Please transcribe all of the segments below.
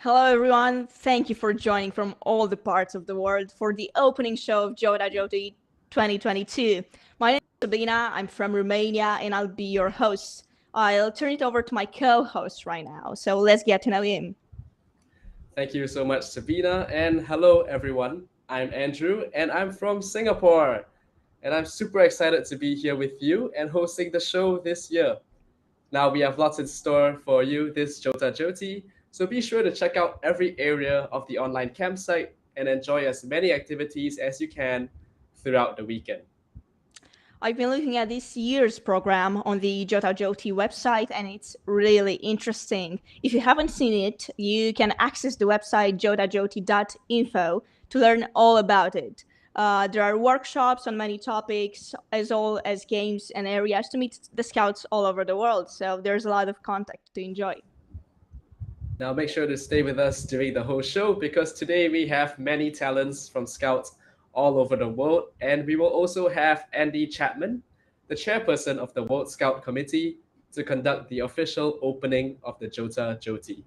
Hello, everyone. Thank you for joining from all the parts of the world for the opening show of JOTA-JOTI 2022. My name is Sabina. I'm from Romania, and I'll be your host. I'll turn it over to my co-host right now. So let's get to know him. Thank you so much, Sabina. And hello, everyone. I'm Andrew, and I'm from Singapore. And I'm super excited to be here with you and hosting the show this year. Now, we have lots in store for you this JOTA-JOTI, so be sure to check out every area of the online campsite and enjoy as many activities as you can throughout the weekend. I've been looking at this year's program on the JOTA-JOTI website, and it's really interesting. If you haven't seen it, you can access the website jotajoti.info to learn all about it. There are workshops on many topics, as well as games and areas to meet the scouts all over the world. So there's a lot of content to enjoy. Now, make sure to stay with us during the whole show because today we have many talents from scouts all over the world, and we will also have Andy Chapman, the chairperson of the World Scout Committee, to conduct the official opening of the JOTA-JOTI.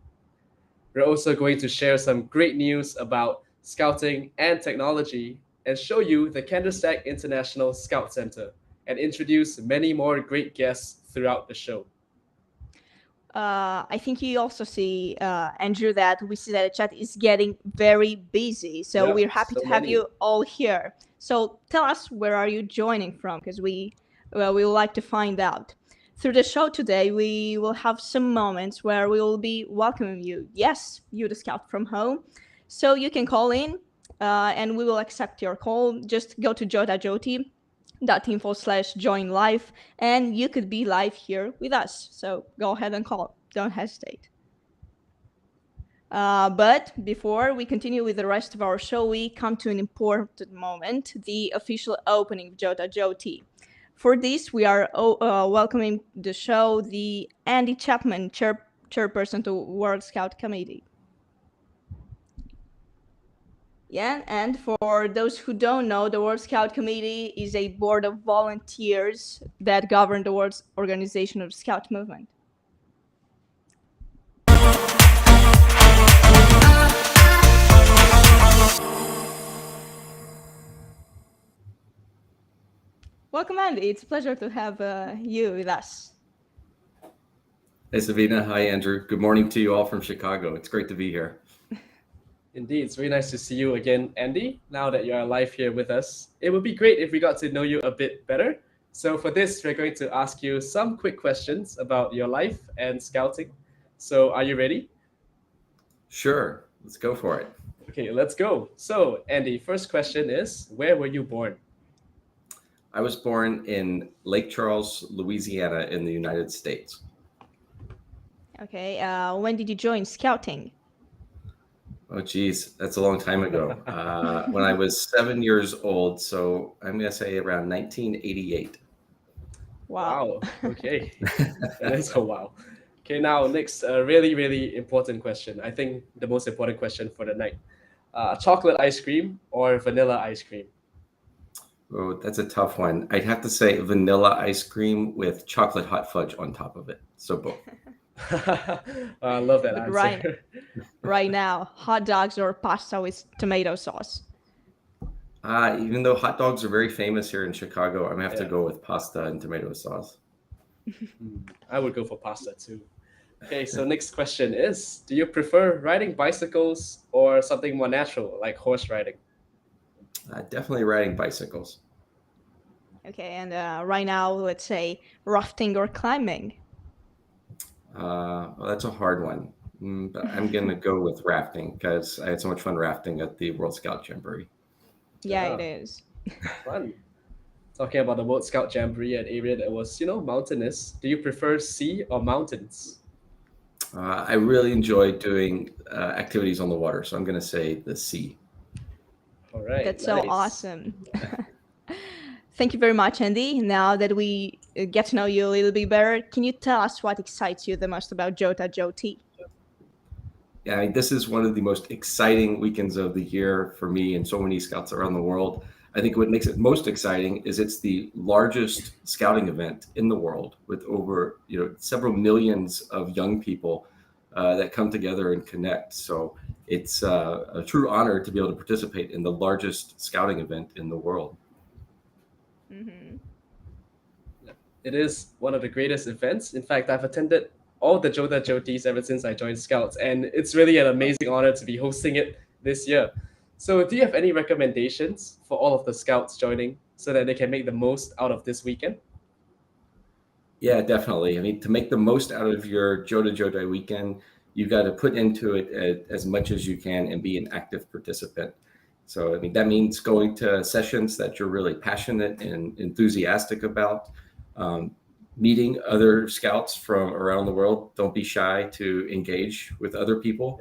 We're also going to share some great news about scouting and technology and show you the Kandersteg International Scout Center and introduce many more great guests throughout the show. I think you also see, Andrew, that we see that the chat is getting very busy. So Yeah, we're happy so to have many. you all here. So tell us, where are you joining from? Because we would like to find out. Through the show today, we will have some moments where we will be welcoming you. Yes, you, the scout from home. So you can call in, and we will accept your call. Just go to jotajoti.info/join live, and you could be live here with us. So go ahead and call. Don't hesitate. But before we continue with the rest of our show, we come to an important moment, the official opening of JOTA-JOTI. For this, we are welcoming the show the Andy Chapman, chairperson to World Scout Committee. Yeah, and for those who don't know, the World Scout Committee is a board of volunteers that govern the world's organization of the Scout movement. Welcome, Andy. It's a pleasure to have you with us. Hey, Sabina. Hi, Andrew. Good morning to you all from Chicago. It's great to be here. Indeed, it's very nice to see you again, Andy, now that you are live here with us. It would be great if we got to know you a bit better. So for this, we're going to ask you some quick questions about your life and scouting. So are you ready? Sure. Let's go for it. Okay, let's go. So, Andy, first question is, where were you born? I was born in Lake Charles, Louisiana, in the United States. Okay, when did you join scouting? Oh, geez, that's a long time ago. When I was 7 years old, so I'm going to say around 1988. Wow. Okay, that is a wow. Okay, now next, really, really important question. I think the most important question for the night. Chocolate ice cream or vanilla ice cream? Oh, that's a tough one. I'd have to say vanilla ice cream with chocolate hot fudge on top of it. So both. I love that But answer. right now, hot dogs or pasta with tomato sauce? Even though hot dogs are very famous here in Chicago, I'm gonna have to Yeah. go with pasta and tomato sauce. I would go for pasta too. Okay, so next question is, do you prefer riding bicycles or something more natural like horse riding? Definitely riding bicycles. Okay, and right now, let's say rafting or climbing. Well, that's a hard one. But I'm gonna go with rafting because I had so much fun rafting at the World Scout Jamboree. Yeah, it Yeah, is. fun. Talking about the World Scout Jamboree, an area that was, mountainous. Do you prefer sea or mountains? I really enjoy doing activities on the water, so I'm gonna say the sea. All right, That's so nice. awesome. Thank you very much, Andy. Now that we get to know you a little bit better, can you tell us what excites you the most about JOTA-JOTI? Yeah, I mean, this is one of the most exciting weekends of the year for me and so many scouts around the world. I think what makes it most exciting is it's the largest scouting event in the world with over several millions of young people that come together and connect. So it's a true honor to be able to participate in the largest scouting event in the world. Mm-hmm. It is one of the greatest events. In fact, I've attended all the JOTA-JOTIs ever since I joined Scouts, and it's really an amazing honor to be hosting it this year. So, do you have any recommendations for all of the Scouts joining so that they can make the most out of this weekend? Yeah, definitely. I mean, to make the most out of your JOTA weekend, you've got to put into it as much as you can and be an active participant. So, I mean, that means going to sessions that you're really passionate and enthusiastic about, meeting other scouts from around the world. Don't be shy to engage with other people.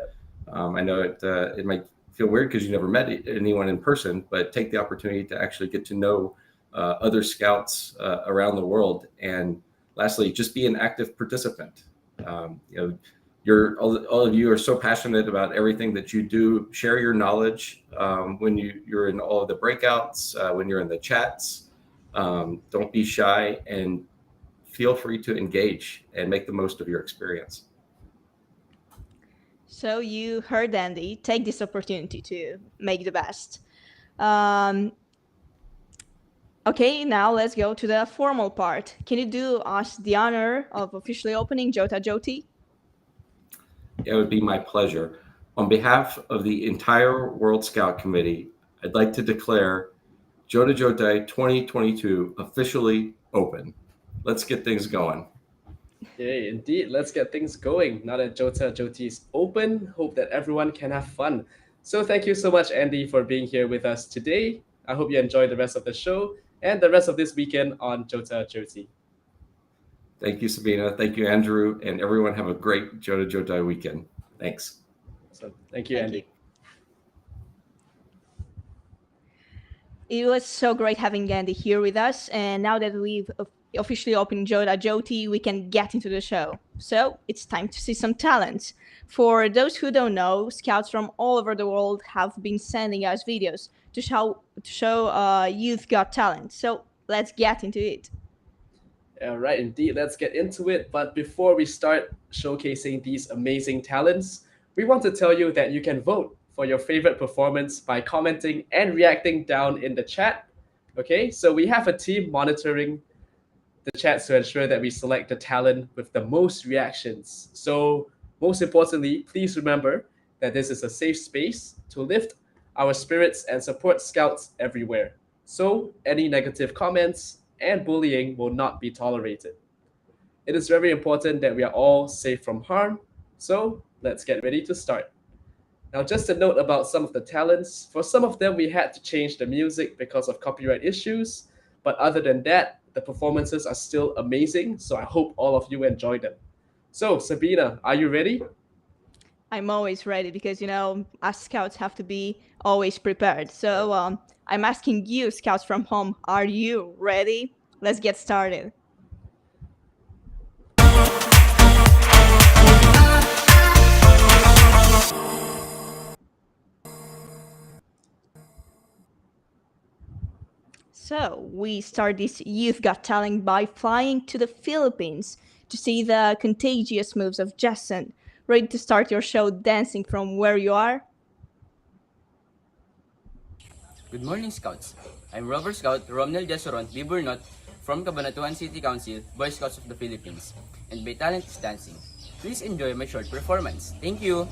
I know it might feel weird because you never met anyone in person, but take the opportunity to actually get to know other scouts around the world. And lastly, just be an active participant. All of you are so passionate about everything that you do. Share your knowledge when you're in all of the breakouts, when you're in the chats. Don't be shy and feel free to engage and make the most of your experience. So you heard Andy. Take this opportunity to make the best. Um, okay, now let's go to the formal part. Can you do us the honor of officially opening JOTA-JOTI? It would be my pleasure. On behalf of the entire World Scout Committee, I'd like to declare JOTA-JOTI 2022 officially open. Let's get things going. Okay, indeed. Let's get things going. Now that JOTA-JOTI is open, hope that everyone can have fun. So thank you so much, Andy, for being here with us today. I hope you enjoy the rest of the show and the rest of this weekend on JOTA-JOTI. Thank you, Sabina. Thank you, Andrew. And everyone have a great JOTA-JOTI weekend. Thanks. So thank you, Thank Andy. you. It was so great having Andy here with us. And now that we've officially opened JOTA-JOTI, we can get into the show. So it's time to see some talents. For those who don't know, scouts from all over the world have been sending us videos to show youth got talent. So let's get into it. All right, indeed. Let's get into it. But before we start showcasing these amazing talents, we want to tell you that you can vote for your favorite performance by commenting and reacting down in the chat. Okay, so we have a team monitoring the chats to ensure that we select the talent with the most reactions. So, most importantly, please remember that this is a safe space to lift our spirits and support scouts everywhere. So, any negative comments and bullying will not be tolerated. It is very important that we are all safe from harm. So, let's get ready to start. Now, just a note about some of the talents. For some of them, we had to change the music because of copyright issues. But other than that, the performances are still amazing. So I hope all of you enjoy them. So, Sabina, are you ready? I'm always ready because, us scouts have to be always prepared. So I'm asking you, scouts from home, are you ready? Let's get started. So we start this Youth Got Talent by flying to the Philippines to see the contagious moves of Jason. Ready to start your show dancing from where you are? Good morning, Scouts. I'm Rover Scout Romnel Jasoron Biburnot from Cabanatuan City Council, Boy Scouts of the Philippines, and my talent is dancing. Please enjoy my short performance. Thank you!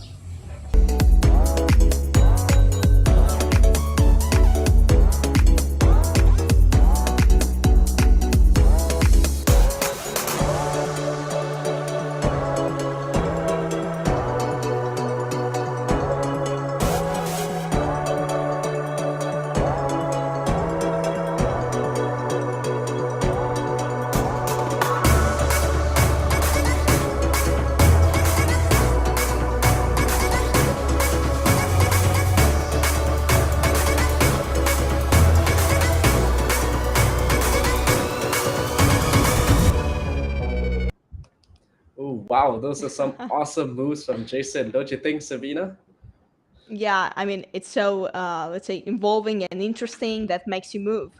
Oh, wow, those are some awesome moves from Jason, don't you think, Sabina? Yeah, I mean, it's so, let's say, involving and interesting that makes you move.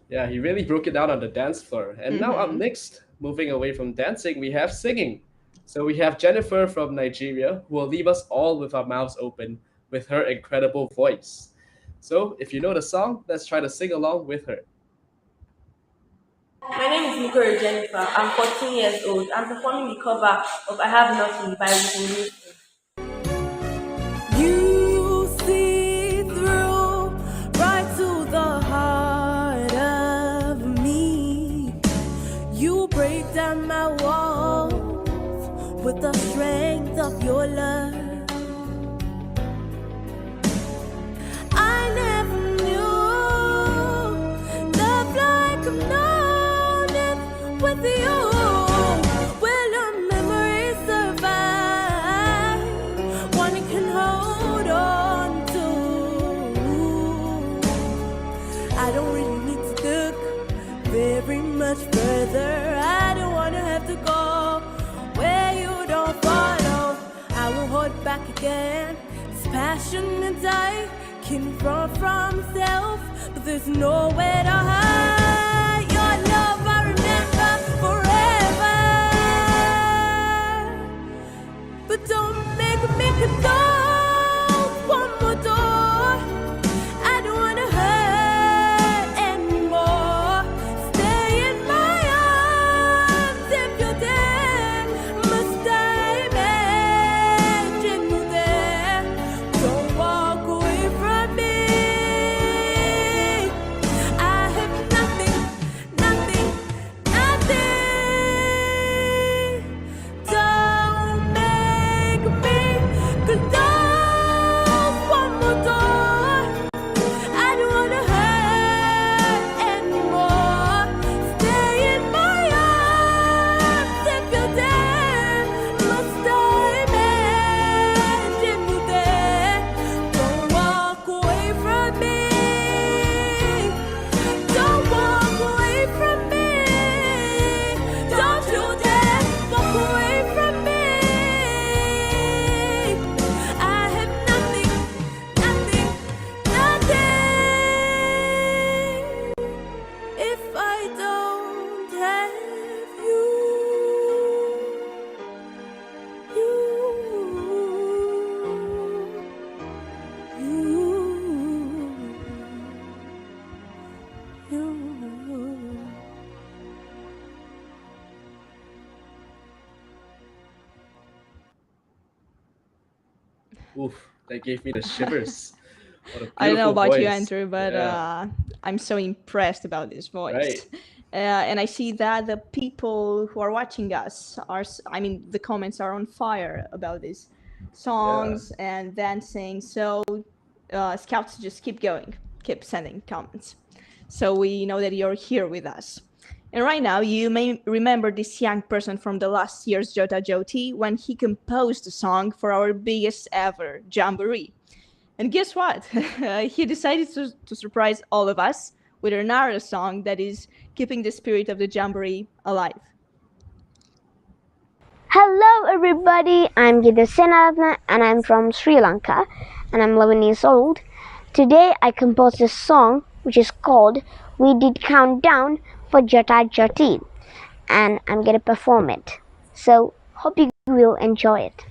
Yeah, he really broke it down on the dance floor. And now up next, moving away from dancing, we have singing. So we have Jennifer from Nigeria, who will leave us all with our mouths open with her incredible voice. So if you know the song, let's try to sing along with her. My name is Nicole Jennifer. I'm 14 years old. I'm performing the cover of I Have Nothing by Whitney Houston. You see through right to the heart of me. You break down my walls with the strength of your love. I never knew love like I've known it with you. Will our memories survive? One it can hold on to. I don't really need to look very much further. I don't want to have to go where you don't follow. I won't hold back again. This passion and I can run from self, but there's nowhere to hide. Your love I remember forever. But don't make me close one more door. I don't wanna hurt anymore. Stay in my arms if you're there. Must I imagine you there? Don't walk away from me. I have nothing, nothing, nothing. Don't make me close one more door. I don't wanna hurt anymore. Stay in my arms if you're there. Must I imagine you there? Don't walk away from me. Don't walk away from me. Don't you dare walk away from me. I have nothing, nothing, nothing if I don't have you. Oof, that gave me the shivers. What a I don't know beautiful about you, voice. Andrew, but Yeah. I'm so impressed about this voice. Right. And I see that the people who are watching us are, I mean, the comments are on fire about these songs and dancing. So, Scouts, just keep going, keep sending comments. So we know that you're here with us. And right now, you may remember this young person from the last year's JOTA-JOTI when he composed a song for our biggest ever jamboree. And guess what? He decided to surprise all of us with another song that is keeping the spirit of the jamboree alive. Hello everybody, I'm Gita Senadna and I'm from Sri Lanka and I'm 11 years old. Today I composed a song which is called We Did Countdown for JOTA-JOTI and I'm going to perform it. So hope you will enjoy it.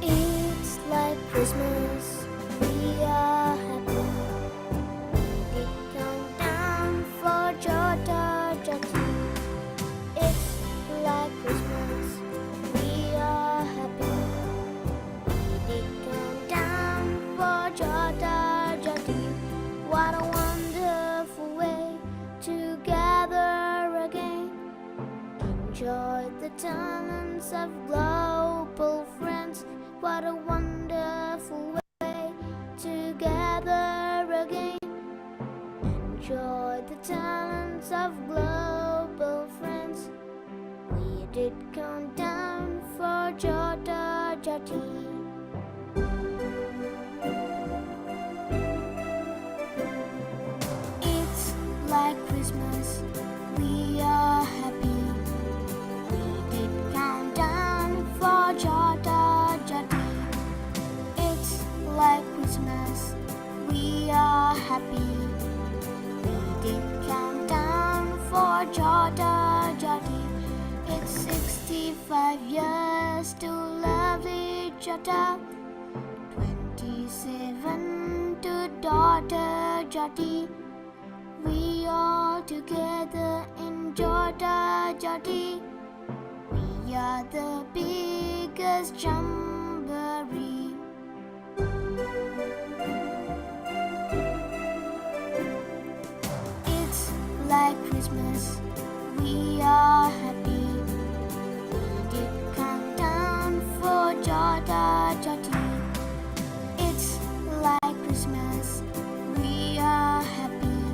It's like Christmas, we are happy. We count down for JOTA-JOTI. It's like Christmas, we are happy. We count down for JOTA-JOTI. What a wonderful way to gather again. Enjoy the talents of global friends. What a wonderful way to gather again. Enjoy the talents of global friends. We did count down for JOTA-JOTI. It's like Christmas, we are happy. We did count down for JOTA-JOTI. It's like Christmas, we are happy. We did count down for JOTA-JOTI. It's 65 years to lovely JOTA, 27 to daughter JOTI. We all together in JOTA-JOTI. We are the biggest jamboree. It's like Christmas, we are happy. We did count down for JOTA-JOTI. It's like Christmas, we are happy.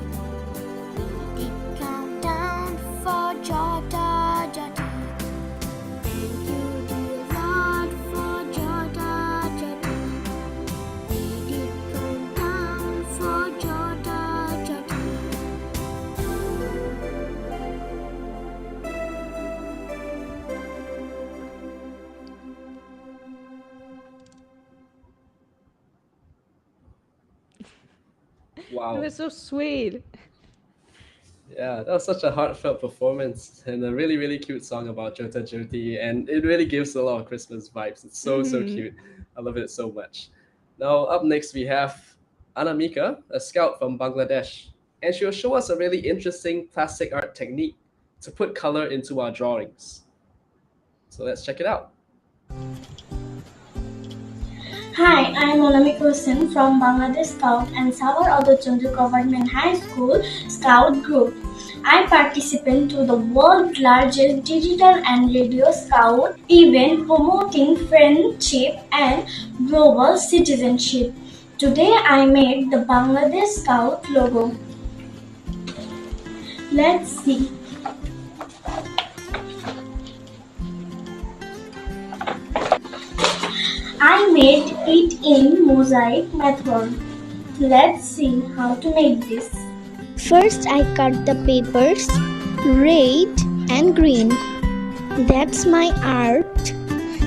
We did count down for JOTA-JOTI. Thank you, dear Lord, for JOTA-JOTI. We did count down for JOTA-JOTI. Wow. It was so sweet. Yeah, that was such a heartfelt performance and a really, really cute song about JOTA-JOTI, and it really gives a lot of Christmas vibes. It's so cute. I love it so much. Now, up next, we have Anamika, a scout from Bangladesh, and she'll show us a really interesting plastic art technique to put color into our drawings. So let's check it out. Hi, I'm Anamika Hussain from Bangladesh Scout and Sabar Adochandra Government High School Scout Group. I participate to the world's largest digital and radio scout event promoting friendship and global citizenship. Today I made the Bangladesh Scout logo. Let's see. I made it in mosaic method. Let's see how to make this. First, I cut the papers red and green. That's my art.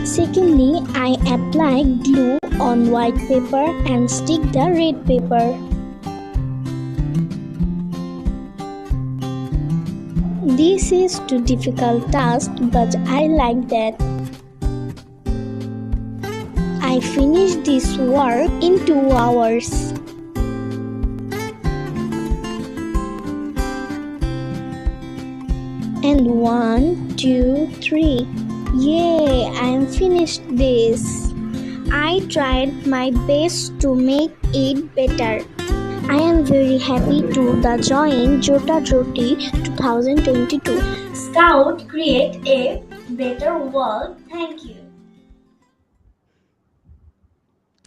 Secondly, I apply glue on white paper and stick the red paper. This is too difficult task, but I like that. I finished this work in 2 hours. And 1, 2, 3. Yay! I am finished this. I tried my best to make it better. I am very happy to join JOTA-JOTI 2022. Scout create a better world. Thank you.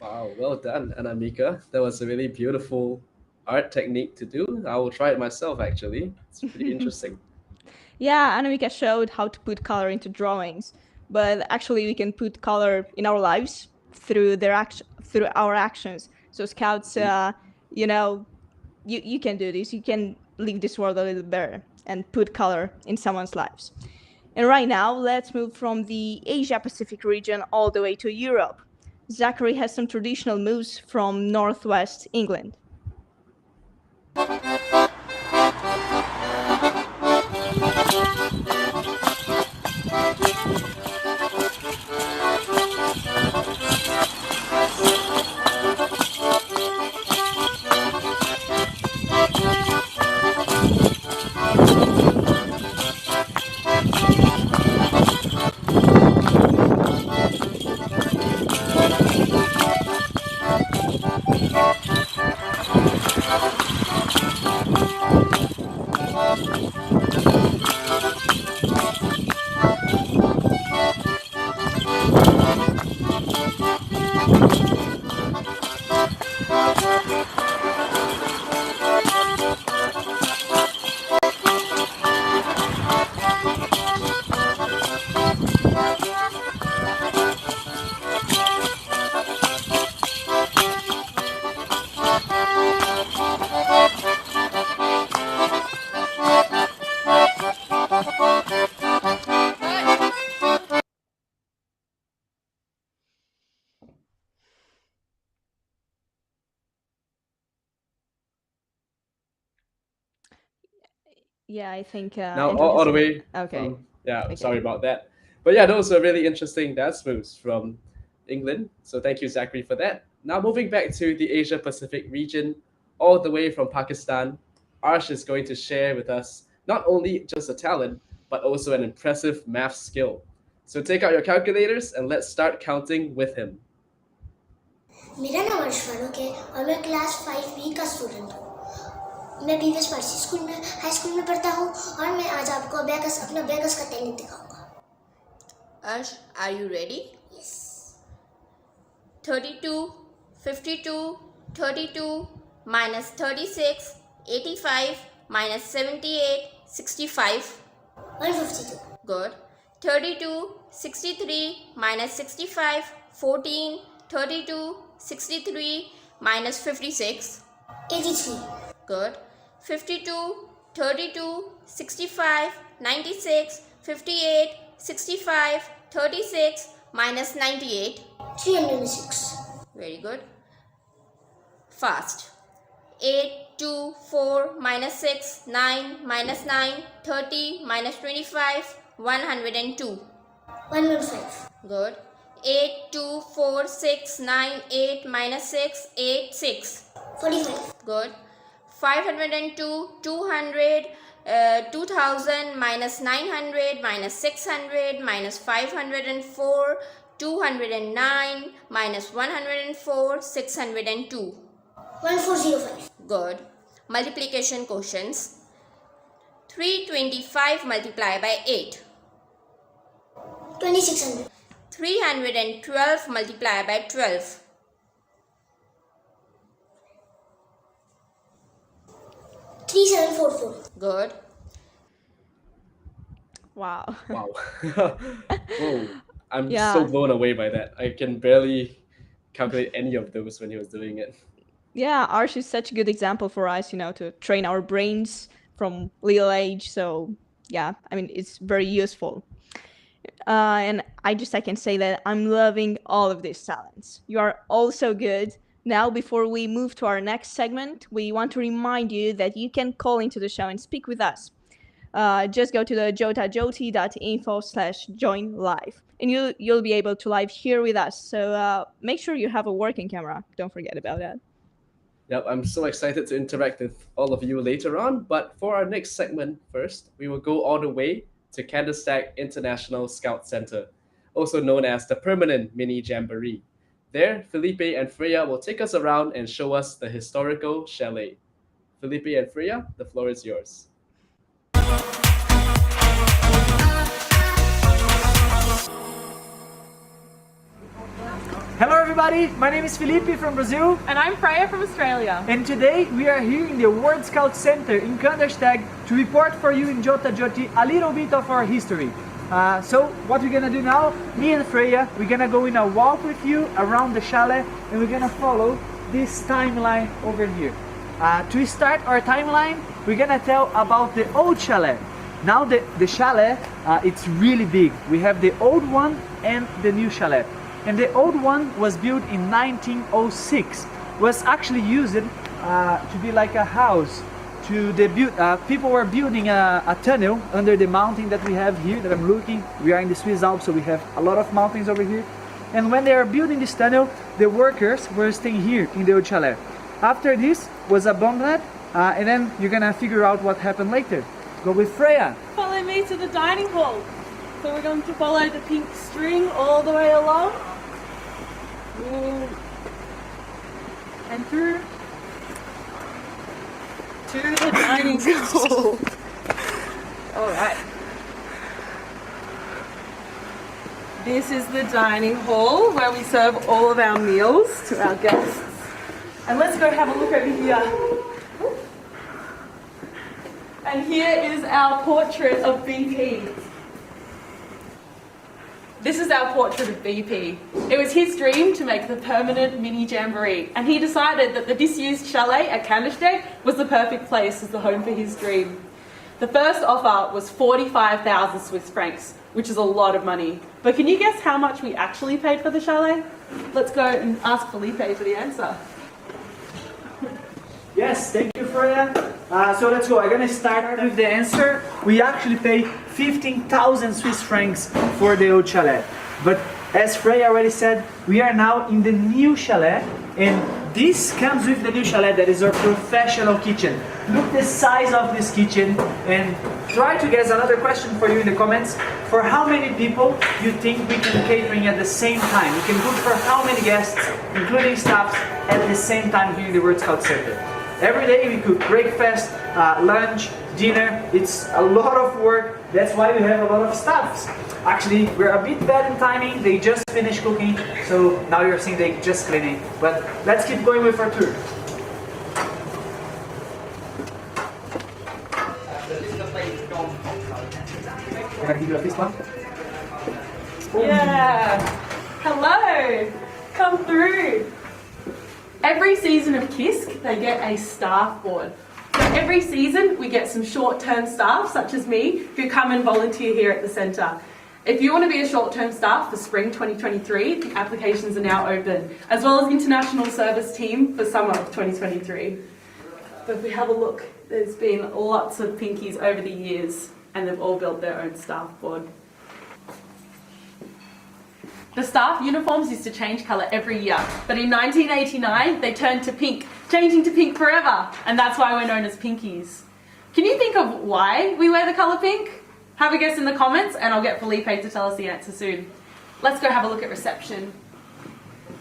Wow, well done, Anamika. That was a really beautiful art technique to do. I will try it myself, actually. It's pretty interesting. Yeah, Anamika showed how to put color into drawings, but actually we can put color in our lives through through our actions. So scouts, you can do this. You can leave this world a little better and put color in someone's lives. And right now, let's move from the Asia Pacific region all the way to Europe. Zachary has some traditional moves from northwest England. Yeah, I think Now Andrew all has the some... way Okay. from, yeah, Okay. sorry about that. But yeah, those are really interesting dance moves from England. So thank you, Zachary, for that. Now moving back to the Asia Pacific region, all the way from Pakistan, Arsh is going to share with us not only just a talent, but also an impressive math skill. So take out your calculators and let's start counting with him. मेरा नाम अर्श फारूक है और मैं class 5B का student हूँ। मैं बीवेस फारसी school में हाई स्कूल में पढ़ता हूँ और मैं आज आपको अपना अबेकस का टैलेंट दिखाऊंगा। Arsh, are you ready? Yes. 32, 52, 32, minus 36, 85, minus 78, 65. 152. Good. 32, 63, minus 65, 14, 32, 63, minus 56. 83. Good. 52, 32, 65, 96, 58, 65, 36, minus 98. 306. Very good. Fast. 8, 2, 4, minus 6, 9, minus 9, 30, minus 25, 102. 115. Good. 8, 2, 4, 6, 9, 8, minus 6, 8, 6. 45. Good. 502, 200, 2000, minus 900, minus 600, minus 504, 209, minus 104, 602. 1405. Good. Multiplication questions. 325 multiplied by 8. 2600. 312 multiplied by 12. 3744. Good. Wow. Wow. Whoa. I'm Yeah. so blown away by that. I can barely calculate any of those when he was doing it. Yeah, Arsh is such a good example for us, to train our brains from little age. So yeah, I mean, it's very useful. And I can say that I'm loving all of these talents. You are all so good. Now, before we move to our next segment, we want to remind you that you can call into the show and speak with us. Just go to the JOTA-JOTI.info/join live, and you'll be able to live here with us. So make sure you have a working camera. Don't forget about that. Yep, I'm so excited to interact with all of you later on. But for our next segment, first, we will go all the way to Candlestack International Scout Center, also known as the Permanent Mini Jamboree. There, Felipe and Freya will take us around and show us the historical chalet. Felipe and Freya, the floor is yours. Hello everybody, my name is Felipe from Brazil. And I'm Freya from Australia. And today we are here in the World Scout Center in Candlestack to report for you in JOTA-JOTI a little bit of our history. So what we're gonna do now, me and Freya, we're gonna go in a walk with you around the chalet and we're gonna follow this timeline over here. To start our timeline, we're gonna tell about the old chalet. Now the chalet, it's really big. We have the old one and the new chalet. and the old one was built in 1906. Was actually used to be like a house. People were building a tunnel under the mountain that we have here that I'm looking. We are in the Swiss Alps, so we have a lot of mountains over here. And when they are building this tunnel, the workers were staying here in the old chalet. After this was abandoned, and then you're gonna figure out what happened later. Go with Freya. Follow me to the dining hall. So we're going to follow the pink string all the way along. And through to the dining hall. Alright. This is the dining hall where we serve all of our meals to our guests. And let's go have a look over here. And here is our portrait of BP. This is our portrait of BP. It was his dream to make the permanent mini jamboree, and he decided that the disused chalet at Kandersteg was the perfect place as the home for his dream. The first offer was 45,000 Swiss francs, which is a lot of money. But can you guess how much we actually paid for the chalet? Let's go and ask Felipe for the answer. Yes, thank you, Freya. So let's go. I'm gonna start with the answer. We actually paid 15,000 Swiss francs for the old chalet. But as Freya already said, we are now in the new chalet, and this comes with the new chalet that is our professional kitchen. Look the size of this kitchen, and try to guess another question for you in the comments. For how many people you think we can catering at the same time? We can cook for how many guests, including staffs, at the same time here in the World Scout Center? Every day we cook breakfast, lunch, dinner. It's a lot of work. That's why we have a lot of staffs. Actually, we're a bit bad in timing. They just finished cooking, so now you're seeing they just cleaning. But let's keep going with our tour. Can I give you a fist bump? Yeah. Hello. Come through. Every season of KISC, they get a staff board. So every season, we get some short-term staff, such as me, who come and volunteer here at the centre. If you want to be a short-term staff for spring 2023, the applications are now open, as well as international service team for summer of 2023. But if we have a look, there's been lots of pinkies over the years, and they've all built their own staff board. The staff uniforms used to change colour every year, but in 1989 they turned to pink, changing to pink forever, and that's why we're known as pinkies. Can you think of why we wear the colour pink? Have a guess in the comments and I'll get Felipe to tell us the answer soon. Let's go have a look at reception.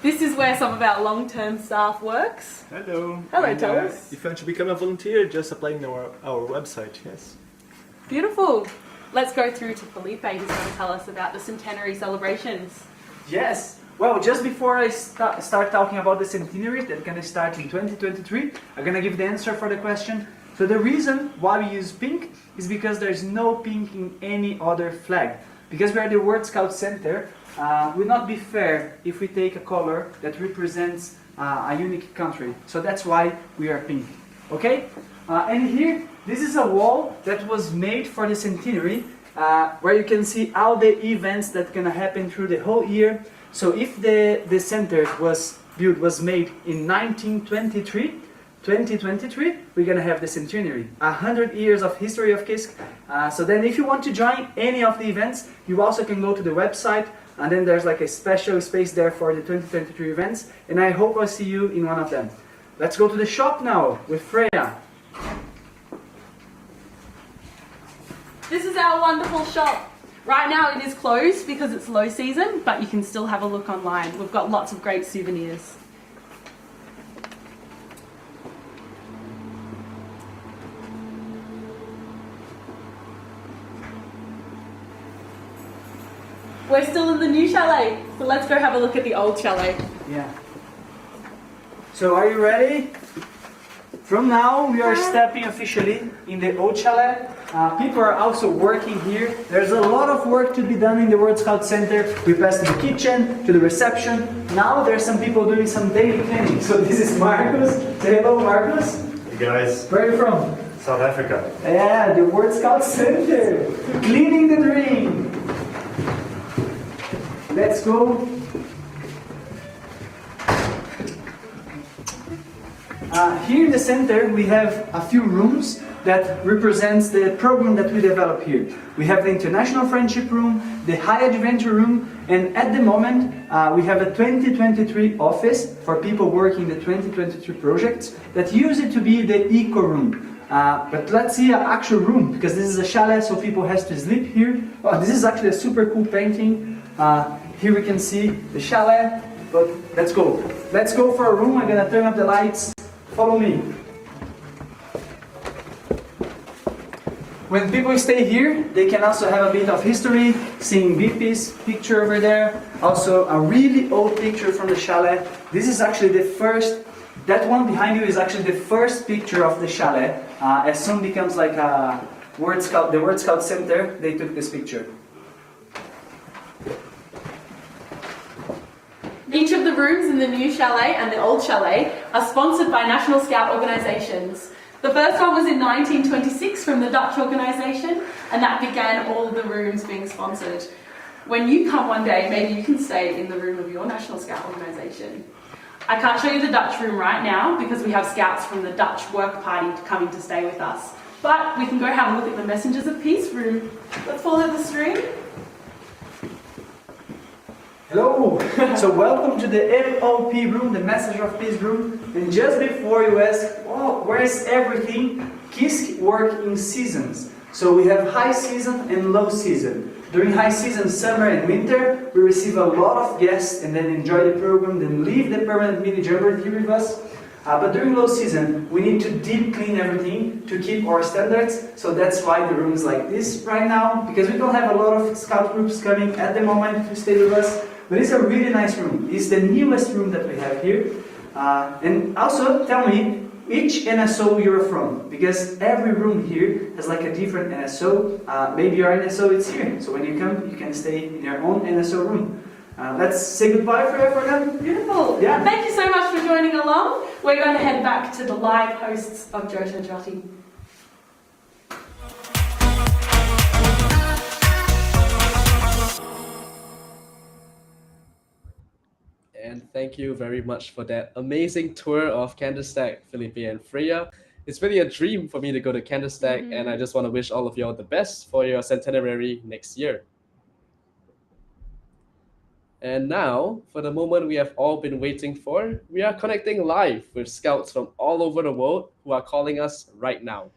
This is where some of our long-term staff works. Hello. Hello, tell us. If you want to become a volunteer, just apply on our website, yes. Beautiful. Let's go through to Felipe, who's going to tell us about the centenary celebrations. Yes. Well, just before I start talking about the centenary that's going to start in 2023, I'm going to give the answer for the question. So the reason why we use pink is because there's no pink in any other flag. Because we are the World Scout Center, it would not be fair if we take a color that represents a unique country. So that's why we are pink. Okay? And here, this is a wall that was made for the centenary, where you can see all the events that are going to happen through the whole year. So if the center was made in 2023, we're going to have the centenary, 100 years of history of KISC. So then if you want to join any of the events, you also can go to the website, and then there's like a special space there for the 2023 events, and I hope I'll see you in one of them. Let's go to the shop now with Freya. This is our wonderful shop. Right now it is closed because it's low season, but you can still have a look online. We've got lots of great souvenirs. We're still in the new chalet, so let's go have a look at the old chalet. Yeah. So are you ready? From now we are stepping officially in the old chalet. People are also working here. There's a lot of work to be done in the World Scout Center. We passed to the kitchen, to the reception. Now there's some people doing some daily cleaning. So this is Marcus. Say hello, Marcus. Hey guys. Where are you from? South Africa. Yeah, the World Scout Center. Cleaning the dream. Let's go Here in the center we have a few rooms that represents the program that we develop here. We have the International Friendship Room, the High Adventure Room, and at the moment we have a 2023 office for people working the 2023 projects that use it to be the Eco Room. But let's see an actual room, because this is a chalet, so people has to sleep here. Oh, this is actually a super cool painting. Here we can see the chalet, but let's go. Let's go for a room. I'm gonna turn up the lights. Follow me. When people stay here, they can also have a bit of history, seeing BP's picture over there. Also a really old picture from the chalet. This is actually the first, that one behind you is actually the first picture of the chalet. As soon becomes like a Word Scout, the Word Scout Center, they took this picture. Each of the rooms in the new chalet and the old chalet are sponsored by National Scout organisations. The first one was in 1926 from the Dutch organisation, and that began all of the rooms being sponsored. When you come one day, maybe you can stay in the room of your National Scout organisation. I can't show you the Dutch room right now because we have scouts from the Dutch work party coming to stay with us. But we can go have a look at the Messengers of Peace room. Let's follow the stream. Hello! So welcome to the MOP room, the Message of Peace room. And just before you ask, oh, where is everything? KISC work in seasons. So we have high season and low season. During high season, summer and winter, we receive a lot of guests and then enjoy the program, then leave the permanent mini jumper here with us. But during low season, we need to deep clean everything to keep our standards. So that's why the room is like this right now, because we don't have a lot of scout groups coming at the moment to stay with us. But it's a really nice room. It's the newest room that we have here. And also, tell me which NSO you're from, because every room here has like a different NSO. Maybe your NSO is here, so when you come, you can stay in your own NSO room. Let's say goodbye for them. Beautiful. Yeah. Thank you so much for joining along. We're going to head back to the live hosts of JOTA-JOTI. And thank you very much for that amazing tour of Candlestack, Felipe and Freya. It's really a dream for me to go to Candlestack, and I just want to wish all of you all the best for your centenary next year. And now, for the moment we have all been waiting for, we are connecting live with scouts from all over the world who are calling us right now.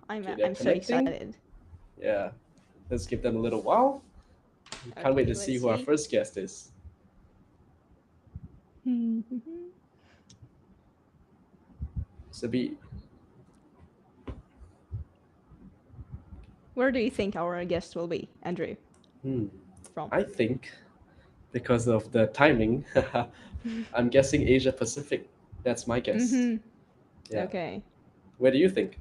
I'm so connecting. excited. Yeah, let's give them a little while. Can't wait to see who our first guest is. Sabi, where do you think our guest will be, Andrew? From? I think, because of the timing, I'm guessing Asia Pacific. That's my guess. Yeah. Okay. Where do you think?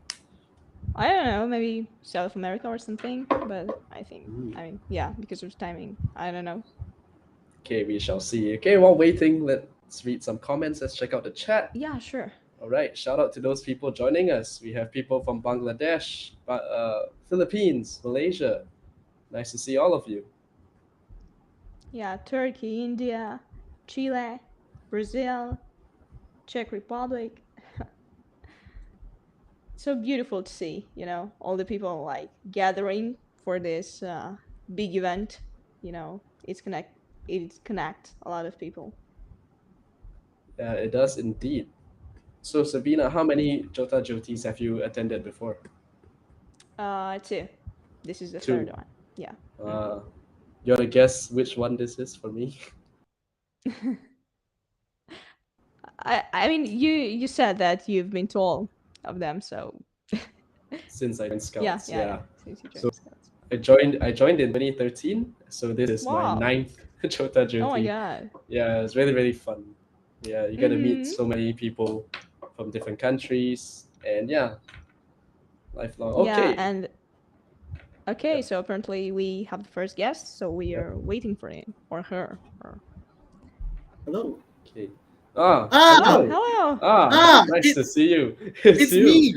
I don't know, maybe South America or something, but I think, I mean, yeah, because of timing, I don't know. Okay, we shall see. Okay, while waiting, let's read some comments. Let's check out the chat. Yeah, sure. All right, shout out to those people joining us. We have people from Bangladesh, Philippines, Malaysia. Nice to see all of you. Yeah, Turkey, India, Chile, Brazil, Czech Republic. So beautiful to see, you know, all the people like gathering for this big event. You know, it connects a lot of people. Yeah, it does indeed. So Sabina, how many JOTA-JOTIs have you attended before? 2. This is the third one. Yeah. You want to guess which one this is for me? I mean, you said that you've been to all of them, so. Since I joined Scouts, yeah. Since you joined So Scouts. I joined in 2013, so this is my 9th JOTA-JOTI. Oh my god. Yeah, it's really, really fun. Yeah, you get to meet so many people from different countries, and yeah, lifelong. Okay. Yeah, and okay, so apparently we have the first guest, so we are waiting for him or her. Hello. Okay. Hello. Nice to see you. It's you. me.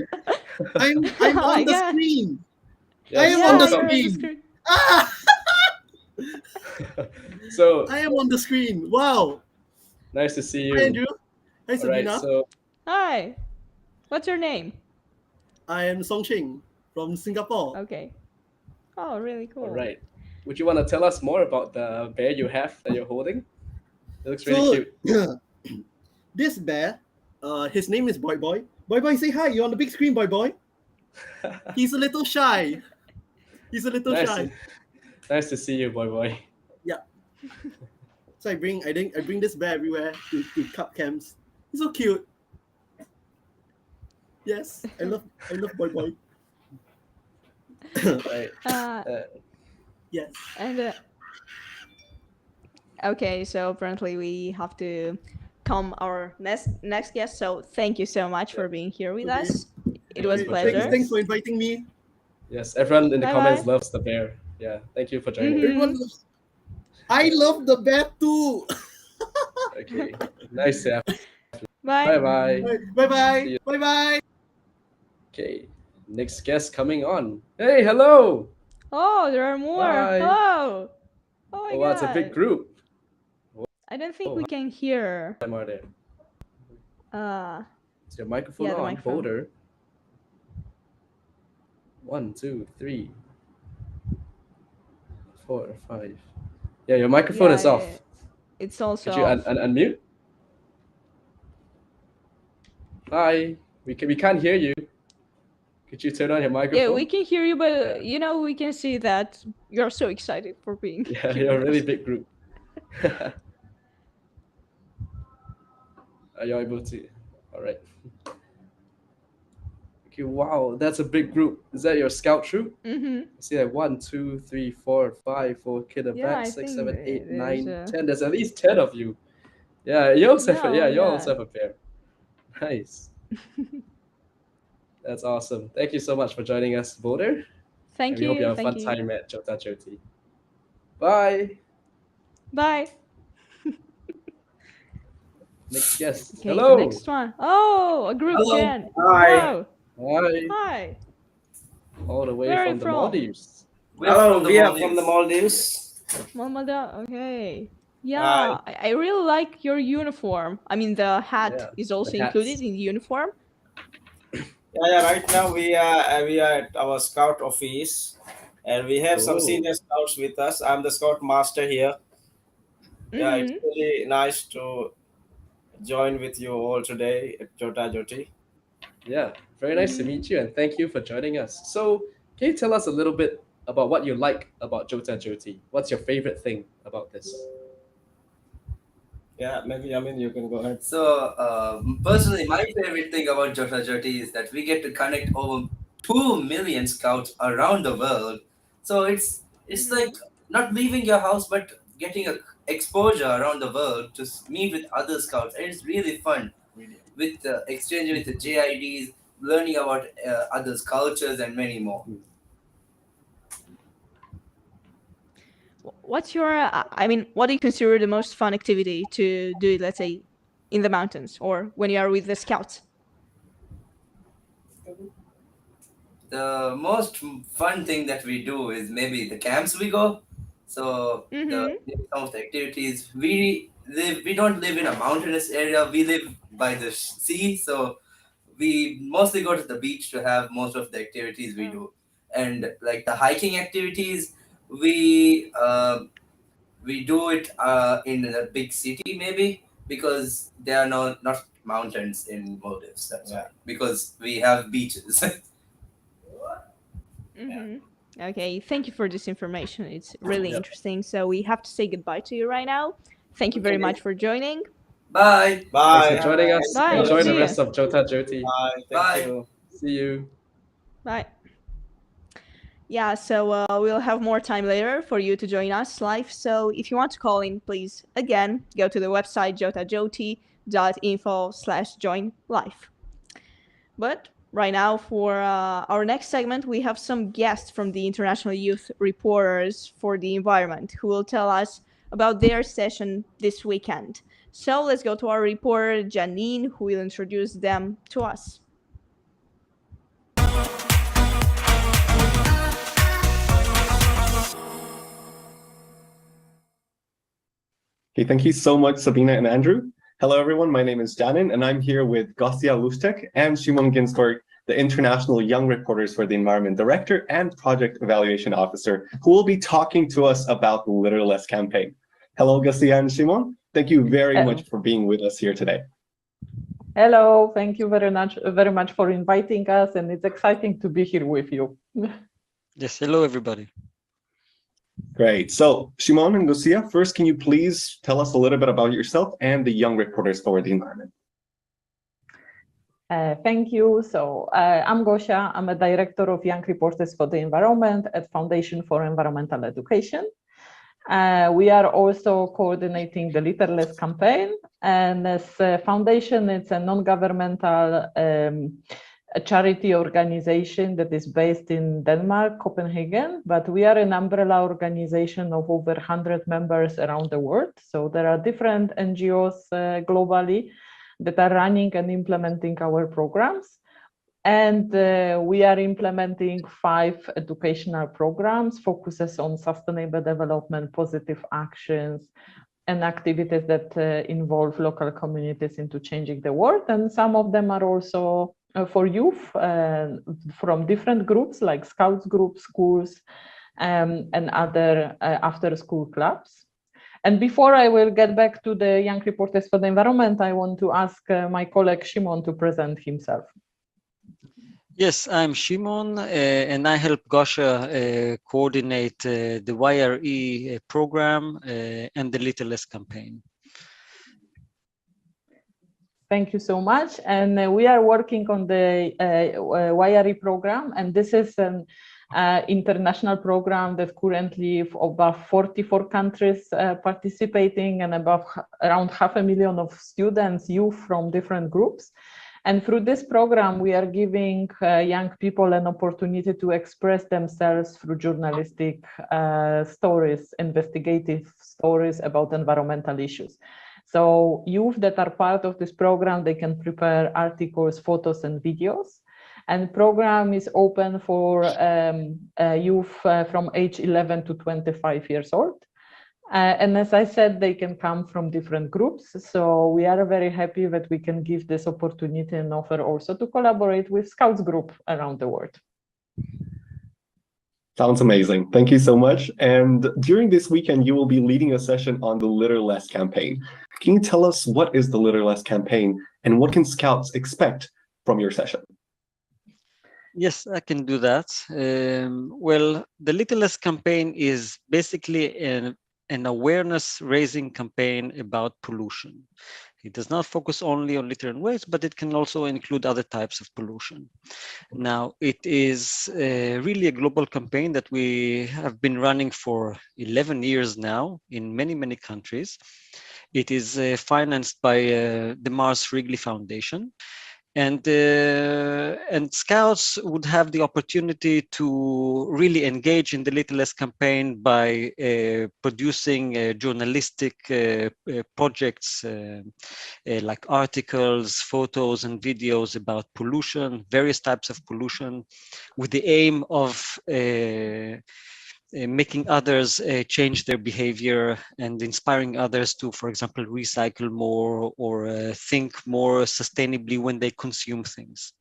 I'm Oh my on the God. screen. Yeah, I am on the screen. So I am on the screen. Wow. nice to see you. Hi, Andrew. Hi, All right, Sabina. so Hi. What's your name? I am Song Ching from Singapore. Okay. Oh, really cool. all right. Would you want to tell us more about the bear you have that you're holding? It looks really cute. This bear, his name is Boy Boy. Boy Boy, say hi. You're on the big screen, Boy Boy. He's a little shy. He's a little shy. Nice to see you, boy. Yeah. So I bring this bear everywhere to cup camps. He's so cute. Yes, I love Boy Boy. Right. Yes. And okay, so apparently we have to come our next guest. So thank you so much for being here with us. It was a pleasure. Thanks for inviting me. Yes, everyone in the Bye-bye. comments loves the bear. Yeah, thank you for joining. Everyone loves. I love the bear too. Okay, nice to have you. Bye. Bye. Bye. Bye. Okay, next guest coming on. Hey, hello. Oh, there are more. Bye. Hello. Oh my Oh, god. wow, it's a big group. I don't think we can hear. How many are there? Is your microphone Yeah, the on? microphone. Boulder. 1, 2, 3, 4, 5. Yeah, your microphone is off. It's also Could you off. unmute? Hi, we can't hear you. Could you turn on your microphone? Yeah, we can hear you, but we can see that you're so excited for being Yeah, here you're a with really us. big group. Are you able to? All right. Okay, wow, that's a big group. Is that your scout troop? Mm-hmm. I see like 1, 2, 3, 4, 5, 4 kid of Yeah, I that, 6, think 7, 8, there's 9, 10. There's at least 10 of you. Yeah, you also have you also have a pair. Nice. That's awesome. Thank you so much for joining us, Boulder. Thank And we hope you you. have a Thank fun you. time at JOTA-JOTI. Bye. Bye. Next guest. Okay, Hello. the next one. Oh, a group Hello. again. Hi. Wow. Hi. Hi. All the way Where are you from the from? Maldives. Hello, we are from the Maldives. Malmada. Okay. Yeah, I really like your uniform. I mean, the hat Yeah, is also the hats. included in the uniform. Yeah. Right now we are at our scout office, and we have some Oh. senior scouts with us. I'm the scout master here. Yeah, it's really nice to join with you all today at JOTA-JOTI. Yeah, very nice to meet you, and thank you for joining us. So, can you tell us a little bit about what you like about JOTA-JOTI? What's your favorite thing about this? Yeah, maybe you can go ahead. So, personally, my favorite thing about JOTA-JOTI is that we get to connect over 2 million scouts around the world. So it's like not leaving your house, but getting a exposure around the world to meet with other scouts, and it's really fun. With exchanging with the JIDs, learning about others' cultures, and many more. What's your, what do you consider the most fun activity to do, let's say, in the mountains or when you are with the scouts? The most fun thing that we do is maybe the camps we go. So some of the activities we don't live in a mountainous area. We live by the sea, so we mostly go to the beach to have most of the activities we do. And like the hiking activities, we do it in a big city maybe, because there are not mountains in Maldives. That's why. Because we have beaches. Okay, thank you for this information. It's really interesting. So we have to say goodbye to you right now. Thank you very much for joining. Bye. Thanks for joining us. Bye. Enjoy See the ya. rest of JOTA-JOTI. Bye. Bye. You. See you. Bye. Yeah, so we'll have more time later for you to join us live. So if you want to call in, please, again, go to the website jotajoti.info/join live. But right now, for our next segment, we have some guests from the International Youth Reporters for the Environment who will tell us about their session this weekend. So let's go to our reporter, Janine, who will introduce them to us. Okay, thank you so much, Sabina and Andrew. Hello, everyone. My name is Janin, and I'm here with Gosia Lustek and Shimon Ginsberg, the International Young Reporters for the Environment Director and Project Evaluation Officer, who will be talking to us about the Litterless campaign. Hello, Gosia and Shimon. Thank you very much for being with us here today. Hello, thank you very much for inviting us, and it's exciting to be here with you. Yes, hello, everybody. Great. So, Shimon and Gosia, first, can you please tell us a little bit about yourself and the Young Reporters for the Environment? Thank you. So I'm Gosia. I'm a director of Young Reporters for the Environment at Foundation for Environmental Education. We are also coordinating the Litterless campaign. And as a foundation, it's a non-governmental a charity organization that is based in Denmark, Copenhagen, but we are an umbrella organization of over 100 members around the world. So there are different NGOs globally that are running and implementing our programs. And we are implementing 5 educational programs, focuses on sustainable development, positive actions, and activities that involve local communities into changing the world. And some of them are also for youth from different groups like Scouts groups, schools, and other after-school clubs. And before I will get back to the Young Reporters for the Environment, I want to ask my colleague Shimon to present himself. Yes, I'm Shimon, and I help Gosia coordinate the YRE program and the Litterless campaign. Thank you so much. And we are working on the YRE program, and this is an international program that currently about 44 countries participating, and around 500,000 of students, youth from different groups. And through this program, we are giving young people an opportunity to express themselves through journalistic stories, investigative stories about environmental issues. So youth that are part of this program, they can prepare articles, photos, and videos. And the program is open for youth from age 11 to 25 years old. And as I said, they can come from different groups. So we are very happy that we can give this opportunity and offer also to collaborate with Scouts group around the world. Sounds amazing. Thank you so much. And during this weekend, you will be leading a session on the Litterless campaign. Can you tell us what is the Litterless campaign and what can Scouts expect from your session? Yes, I can do that. Well, the Litterless campaign is basically an awareness-raising campaign about pollution. It does not focus only on litter and waste, but it can also include other types of pollution. Now, it is really a global campaign that we have been running for 11 years now in many, many countries. It is financed by the Mars Wrigley Foundation. And Scouts would have the opportunity to really engage in the Litterless campaign by producing journalistic projects like articles, photos, and videos about pollution, various types of pollution, with the aim of making others change their behavior and inspiring others to, for example, recycle more or think more sustainably when they consume things.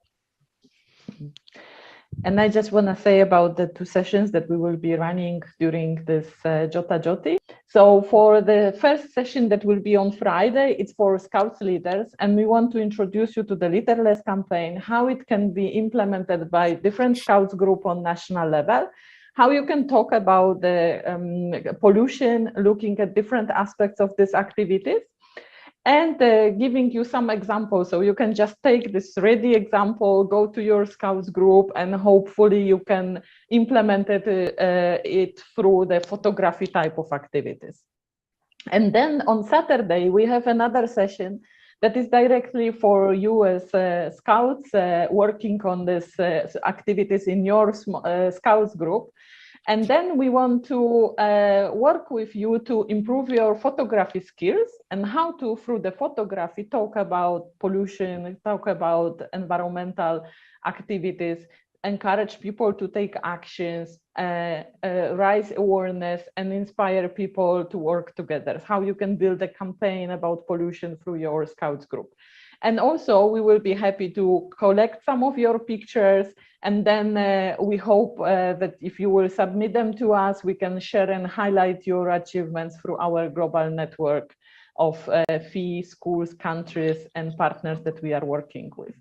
And I just want to say about the 2 sessions that we will be running during this JOTA-JOTI. So for the first session that will be on Friday, it's for Scouts leaders, and we want to introduce you to the Litterless campaign, how it can be implemented by different Scouts group on national level, how you can talk about the pollution, looking at different aspects of these activities, and giving you some examples. So you can just take this ready example, go to your Scouts group, and hopefully you can implement it through the photography type of activities. And then on Saturday, we have another session that is directly for you as Scouts working on this activities in your Scouts group. And then we want to work with you to improve your photography skills and how to, through the photography, talk about pollution, talk about environmental activities, encourage people to take actions, raise awareness, and inspire people to work together. How you can build a campaign about pollution through your Scouts group. And also, we will be happy to collect some of your pictures, and then we hope that if you will submit them to us, we can share and highlight your achievements through our global network of FEE schools, countries, and partners that we are working with.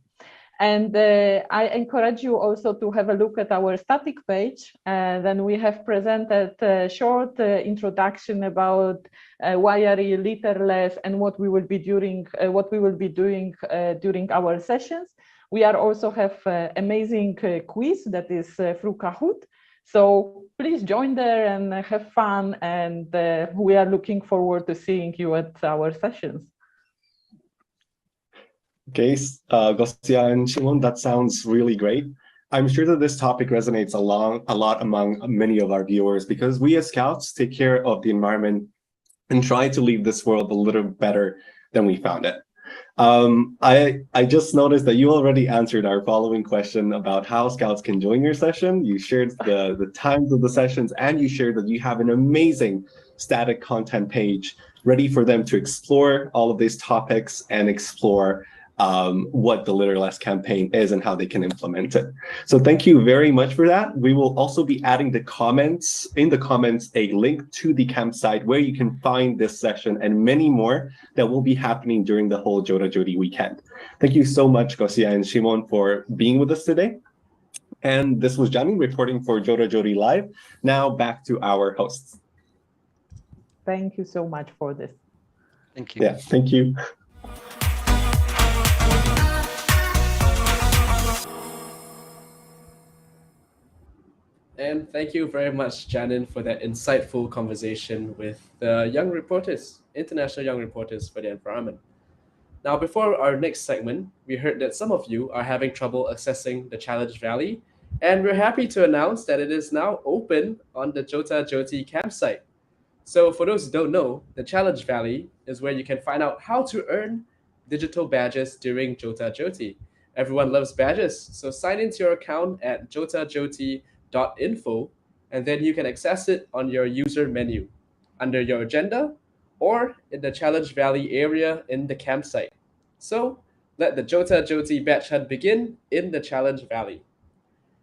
And I encourage you also to have a look at our static page. Then we have presented a short introduction about wiry, litterless, and what we will be doing during our sessions. We are also have amazing quiz that is through Kahoot. So please join there and have fun. And we are looking forward to seeing you at our sessions. Okay, Gosia and Shimon, that sounds really great. I'm sure that this topic resonates a lot among many of our viewers, because we as Scouts take care of the environment and try to leave this world a little better than we found it. I just noticed that you already answered our following question about how Scouts can join your session. You shared the times of the sessions, and you shared that you have an amazing static content page ready for them to explore all of these topics and explore what the Litterless campaign is and how they can implement it. So thank you very much for that. We will also be adding in the comments a link to the campsite where you can find this session and many more that will be happening during the whole JOTA-JOTI weekend. Thank you so much, Gosia and Shimon, for being with us today. And this was Johnny reporting for JOTA-JOTI Live. Now back to our hosts. Thank you so much for this. Thank you. Yeah, thank you. And thank you very much, Janin, for that insightful conversation with the young reporters, international young reporters for the environment. Now, before our next segment, we heard that some of you are having trouble accessing the Challenge Valley, and we're happy to announce that it is now open on the JOTA-JOTI campsite. So for those who don't know, the Challenge Valley is where you can find out how to earn digital badges during JOTA-JOTI. Everyone loves badges, so sign into your account at JOTA-JOTI.info, and then you can access it on your user menu, under your agenda, or in the Challenge Valley area in the campsite. So let the JOTA-JOTI badge hunt begin in the Challenge Valley.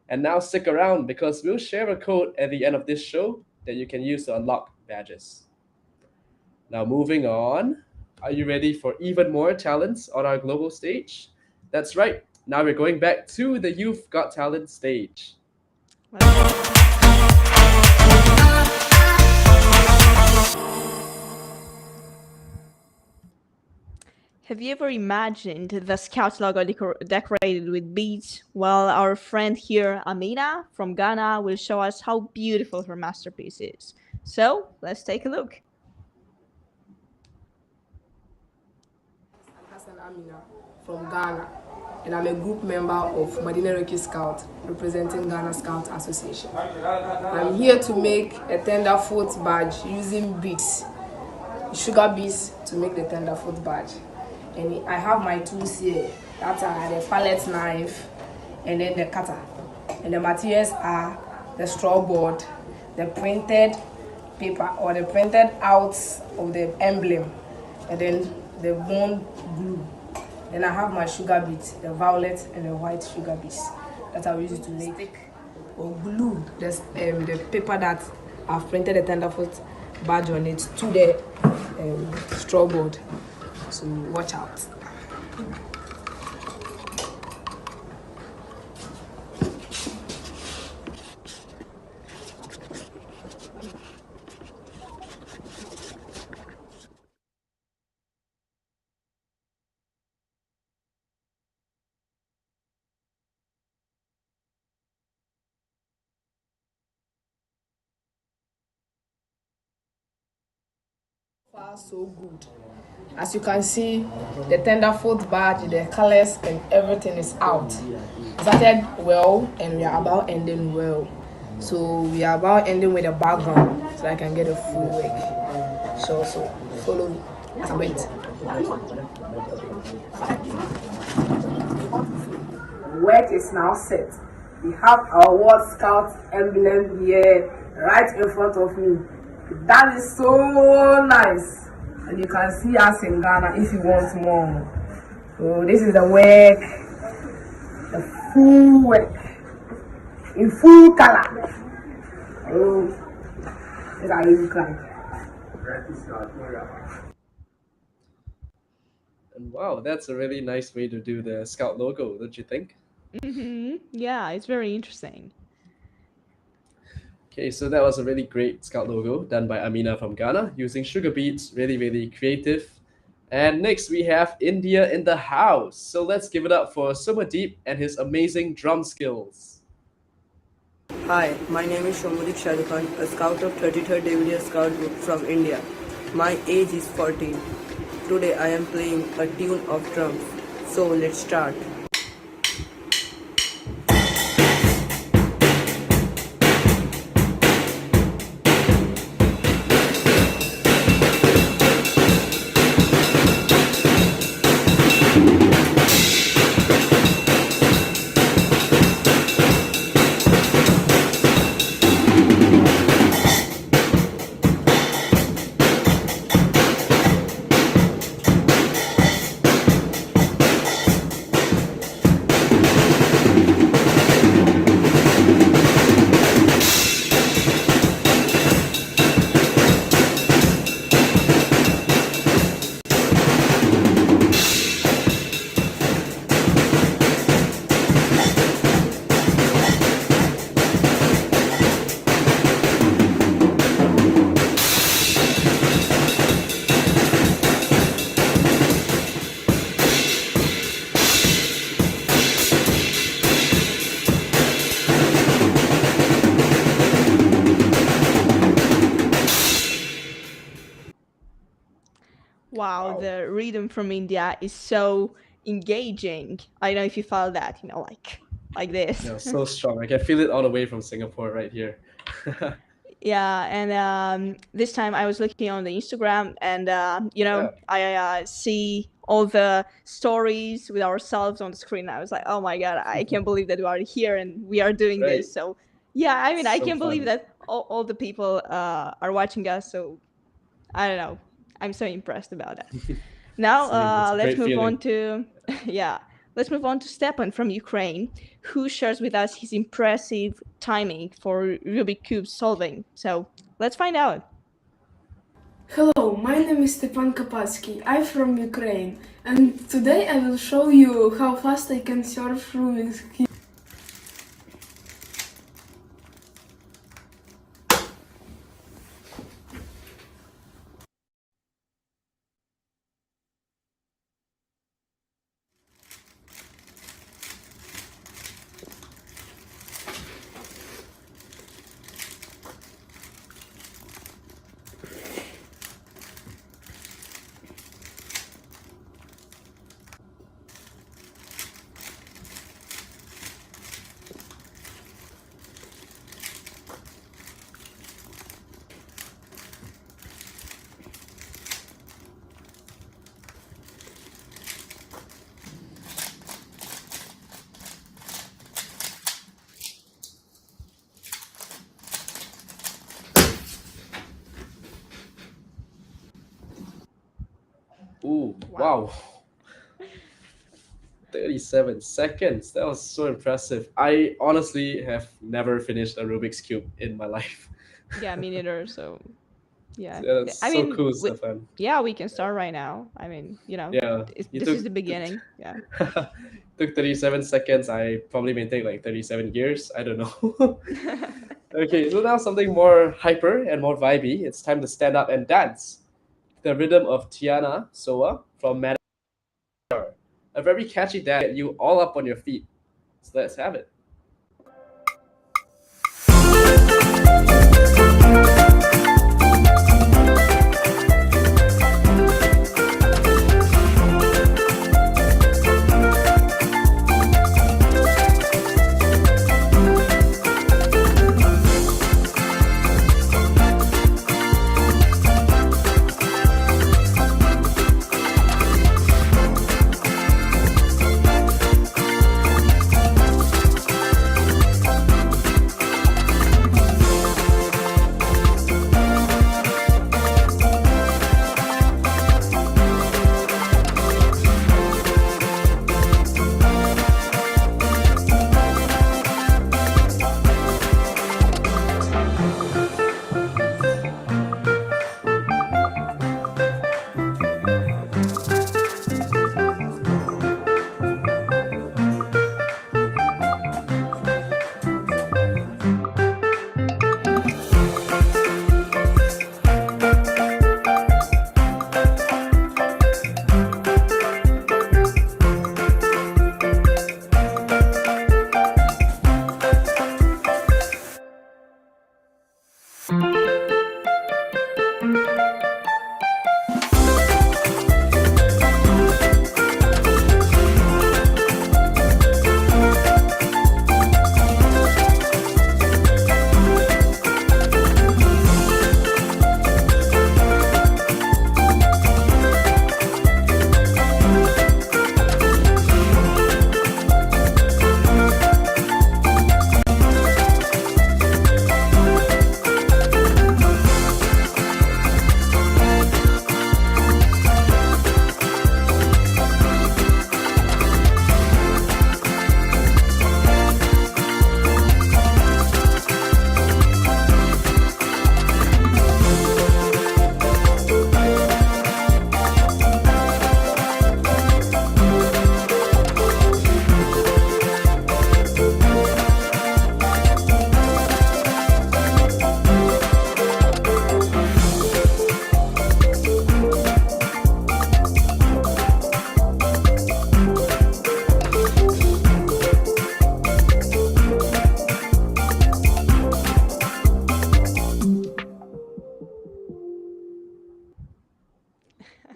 And now stick around, because we'll share a code at the end of this show that you can use to unlock badges. Now moving on, are you ready for even more talents on our global stage? That's right, now we're going back to the Youth Got Talent stage. Have you ever imagined the Scouts logo decorated with beads? Well, our friend here, Amina from Ghana, will show us how beautiful her masterpiece is. So let's take a look. I'm Amina from Ghana, and I'm a group member of Janeiro Scout, representing Ghana Scout Association. I'm here to make a tenderfoot badge using beads, sugar beads, to make the tenderfoot badge. And I have my tools here. That are the palette knife and then the cutter. And the materials are the straw board, the printed paper or the printed outs of the emblem, and then the bone glue. Then I have my sugar beads, the violet and the white sugar beads that I will use to make or glue the paper that I've printed the tenderfoot badge on it to the straw board. So watch out. Far so good. As you can see, the tenderfoot badge, the colors and everything is out. Started well and we are about ending well. So we are about ending with a background so I can get a full work. So follow me. Wait. Work is now set. We have our World Scout emblem here right in front of me. That is so nice. And you can see us in Ghana if you want more. So this is the work, the full work, in full color. Oh, this are really crying. And wow, that's a really nice way to do the Scout logo, don't you think? Yeah, it's very interesting. Okay, so that was a really great Scout logo done by Amina from Ghana using sugar beets. Really, really creative. And next we have India in the house. So let's give it up for Sumadeep and his amazing drum skills. Hi, my name is Shomudik Shahrukhan, a scout of 33rd Division Scout Group from India. My age is 14. Today I am playing a tune of drums. So let's start. Wow, the rhythm from India is so engaging. I don't know if you felt that, like this. Yeah, so strong. I can feel it all the way from Singapore right here. Yeah, and this time I was looking on the Instagram, and I see all the stories with ourselves on the screen. I was like, oh my god, I can't believe that we are here and we are doing Right. this. So yeah, I mean, I So can't believe fun. that all the people are watching us. So I don't know, I'm so impressed about that. Now It's a let's great move on feeling. to yeah, let's move on to Stepan from Ukraine, who shares with us his impressive timing for Rubik cube solving. So let's find out. Hello, my name is Stepan Kapatsky. I'm from Ukraine, and today I will show you how fast I can solve Rubik's cube. Ooh, wow. 37 seconds. That was so impressive. I honestly have never finished a Rubik's Cube in my life. Yeah, me neither. So yeah, Yeah, that's I so mean, cool, Stefan. yeah, we can start right now. I mean, Yeah, you this took is the beginning. Yeah. took 37 seconds. I probably may take like 37 years. I don't know. Okay, so now something more hyper and more vibey. It's time to stand up and dance. The rhythm of Tiana Soa from Madagascar. A very catchy dance to get you all up on your feet. So let's have it.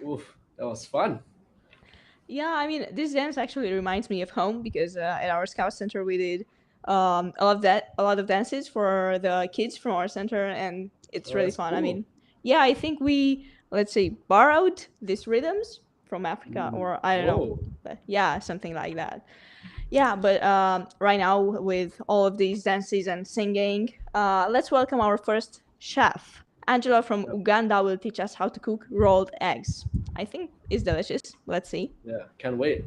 Oof, that was fun. Yeah, I mean, this dance actually reminds me of home because at our scout center we did a lot of dances for the kids from our center, and it's Oh, really that's fun. I cool. mean, yeah, I think we, let's say, borrowed these rhythms from Africa, or I don't know, Whoa. but yeah, something like that. Yeah, but right now with all of these dances and singing, let's welcome our first chef. Angela from Uganda will teach us how to cook rolled eggs. I think it's delicious. Let's see. Yeah, can't wait.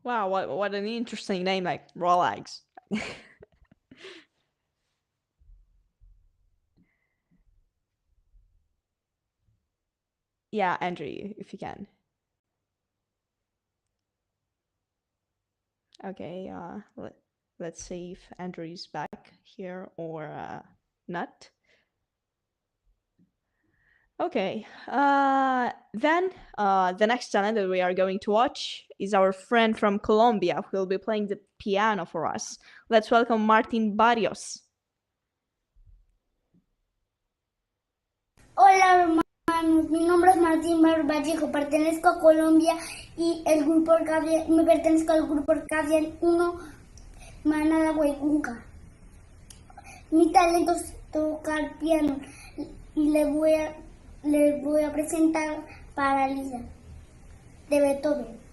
Wow, what an interesting name, like raw eggs. Yeah, Andrew, if you can. Okay, let's see if Andrew is back here or not. Okay, then the next talent that we are going to watch is our friend from Colombia who will be playing the piano for us. Let's welcome Martin Barrios. Hola hermanos, mi nombre es Martín Vallejo, pertenezco a Colombia y me pertenezco al grupo Arcadia 1, Manada Huaycunca. Mi talento es tocar piano y les voy a presentar Paralisa de Beethoven.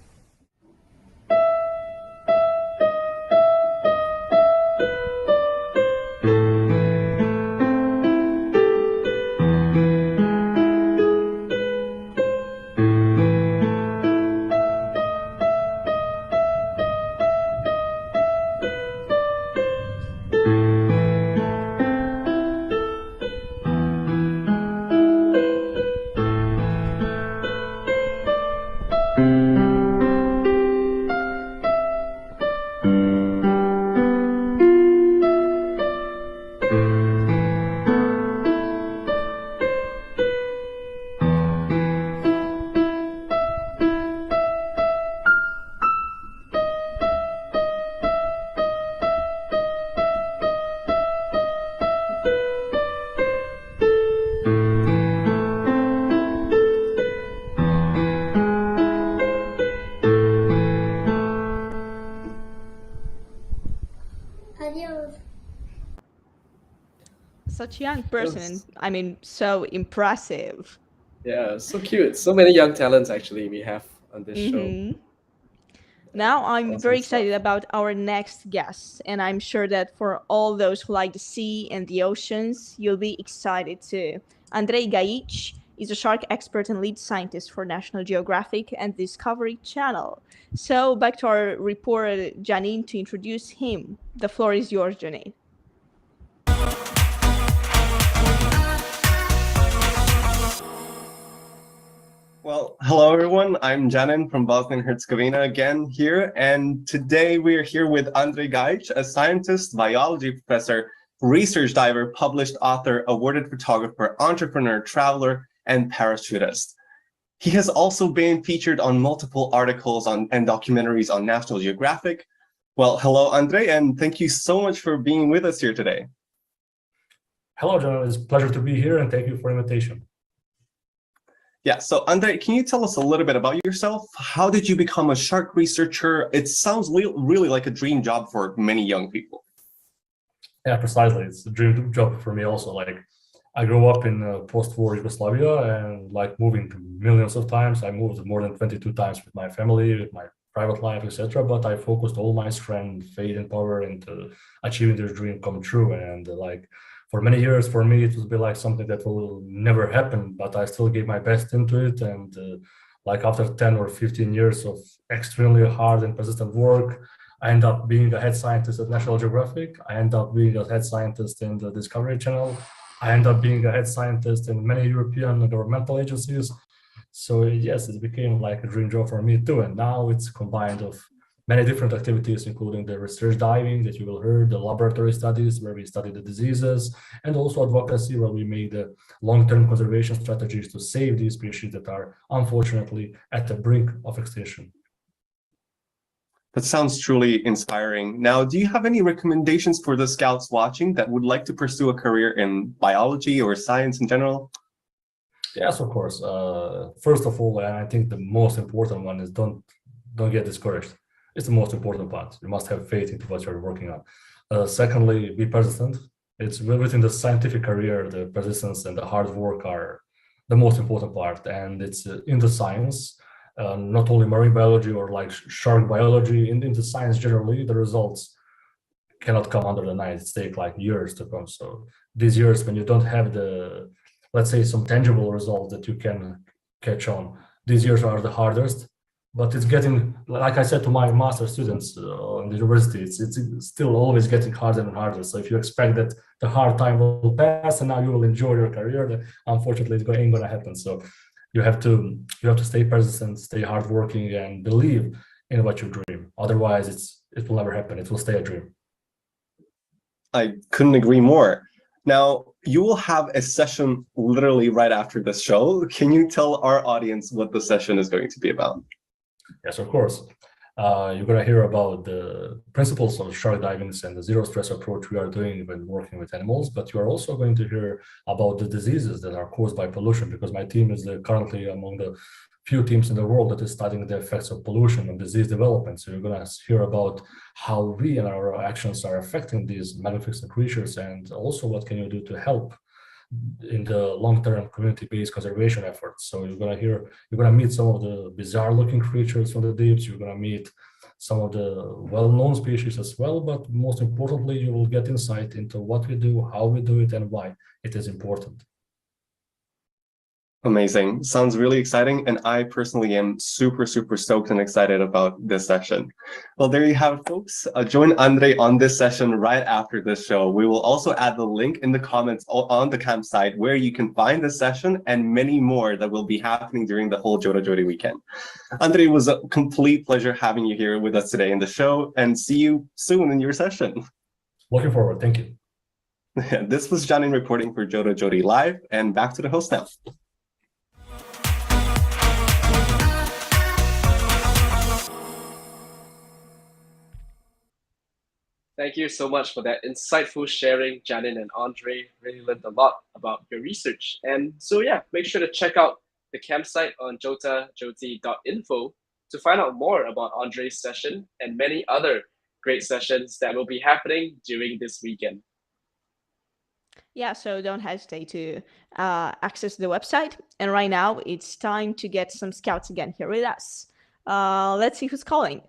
Adiós. Such a young person, I mean, so impressive. Yeah, so cute. So many young talents actually we have on this show. Mhm. Now I'm Awesome very stuff. excited about our next guest, and I'm sure that for all those who like the sea and the oceans, you'll be excited too. Andrei Gaich is a shark expert and lead scientist for National Geographic and Discovery Channel. So back to our reporter Janine to introduce him. The floor is yours, Janine. Well, hello everyone. I'm Janin from Bosnia and Herzegovina again here, and today we are here with Andrei Gaich, a scientist, biology professor, research diver, published author, awarded photographer, entrepreneur, traveler, and parachutist. He has also been featured on multiple articles and documentaries on National Geographic. Well, hello Andrei, and thank you so much for being with us here today. Hello, John. It's a pleasure to be here, and thank you for the invitation. Yeah, so Andrei, can you tell us a little bit about yourself? How did you become a shark researcher? It sounds really like a dream job for many young people. Yeah, precisely. It's a dream job for me also. Like, I grew up in post-war Yugoslavia, and like moving millions of times. I moved more than 22 times with my family, with my private life, etc. But I focused all my strength, faith, and power into achieving this dream come true. And like, for many years, for me, it would be like something that will never happen, but I still gave my best into it. And like after 10 or 15 years of extremely hard and persistent work, I end up being a head scientist at National Geographic. I end up being a head scientist in the Discovery Channel. I end up being a head scientist in many European governmental agencies. So yes, it became like a dream job for me too. And now it's combined of many different activities, including the research diving that you will hear, the laboratory studies where we study the diseases, and also advocacy where we make the long-term conservation strategies to save these species that are unfortunately at the brink of extinction. That sounds truly inspiring. Now, do you have any recommendations for the scouts watching that would like to pursue a career in biology or science in general? Yes, of course. First of all, and I think the most important one is don't get discouraged. It's the most important part. You must have faith into what you're working on. Secondly, be persistent. It's within the scientific career, the persistence and the hard work are the most important part. And it's in the science, not only marine biology or like shark biology, in the science generally, the results cannot come under the night. It takes like years to come. So these years, when you don't have the, let's say, some tangible results that you can catch on, these years are the hardest. But it's getting, like I said to my master students in the university, it's still always getting harder and harder. So if you expect that the hard time will pass and now you will enjoy your career, then unfortunately it ain't gonna happen. So you have to stay persistent, stay hardworking, and believe in what you dream. Otherwise, it will never happen. It will stay a dream. I couldn't agree more. Now, you will have a session literally right after this show. Can you tell our audience what the session is going to be about? Yes, of course. You're going to hear about the principles of shark diving and the zero stress approach we are doing when working with animals, but you are also going to hear about the diseases that are caused by pollution, because my team is currently among the few teams in the world that is studying the effects of pollution on disease development. So you're going to hear about how we and our actions are affecting these magnificent creatures, and also what can you do to help in the long-term community-based conservation efforts. So you're gonna meet some of the bizarre-looking creatures from the deeps. You're gonna meet some of the well-known species as well, but most importantly, you will get insight into what we do, how we do it, and why it is important. Amazing. Sounds really exciting. And I personally am super, super stoked and excited about this session. Well, there you have it, folks. Join Andre on this session right after this show. We will also add the link in the comments on the campsite where you can find this session and many more that will be happening during the whole JOTA-JOTI weekend. Andre, it was a complete pleasure having you here with us today in the show, and see you soon in your session. Looking forward. Thank you. This was Janeiro reporting for JOTA-JOTI Live, and back to the host now. Thank you so much for that insightful sharing, Janin and Andre. Really learned a lot about your research. And so yeah, make sure to check out the campsite on JOTA-JOTI.info to find out more about Andre's session and many other great sessions that will be happening during this weekend. Yeah, so don't hesitate to access the website. And right now, it's time to get some scouts again here with us. Let's see who's calling.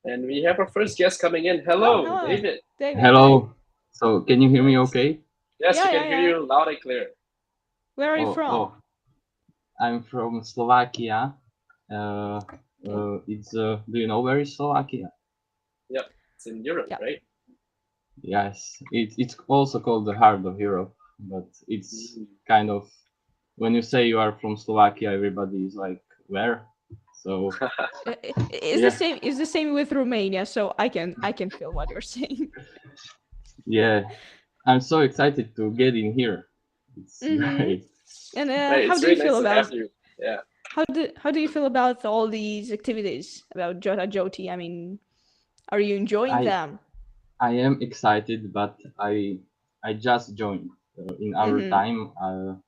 And we have our first guest coming in. Hello, hello. David. Hello. So can you hear me okay? Yes, Yeah, we can hear you loud and clear. Where are you from? I'm from Slovakia. It's do you know where is Slovakia? Yep, it's in Europe, right? Yes, it's also called the heart of Europe, but it's kind of, when you say you are from Slovakia, everybody is like, where? So It's the same with Romania, so I can feel what you're saying. Yeah, I'm so excited to get in here. It's great. And Right, how it's do you really feel nice to about have you. Yeah. how do you feel about all these activities about JOTA-JOTI? I mean, are you enjoying them? I am excited, but I just joined in our time.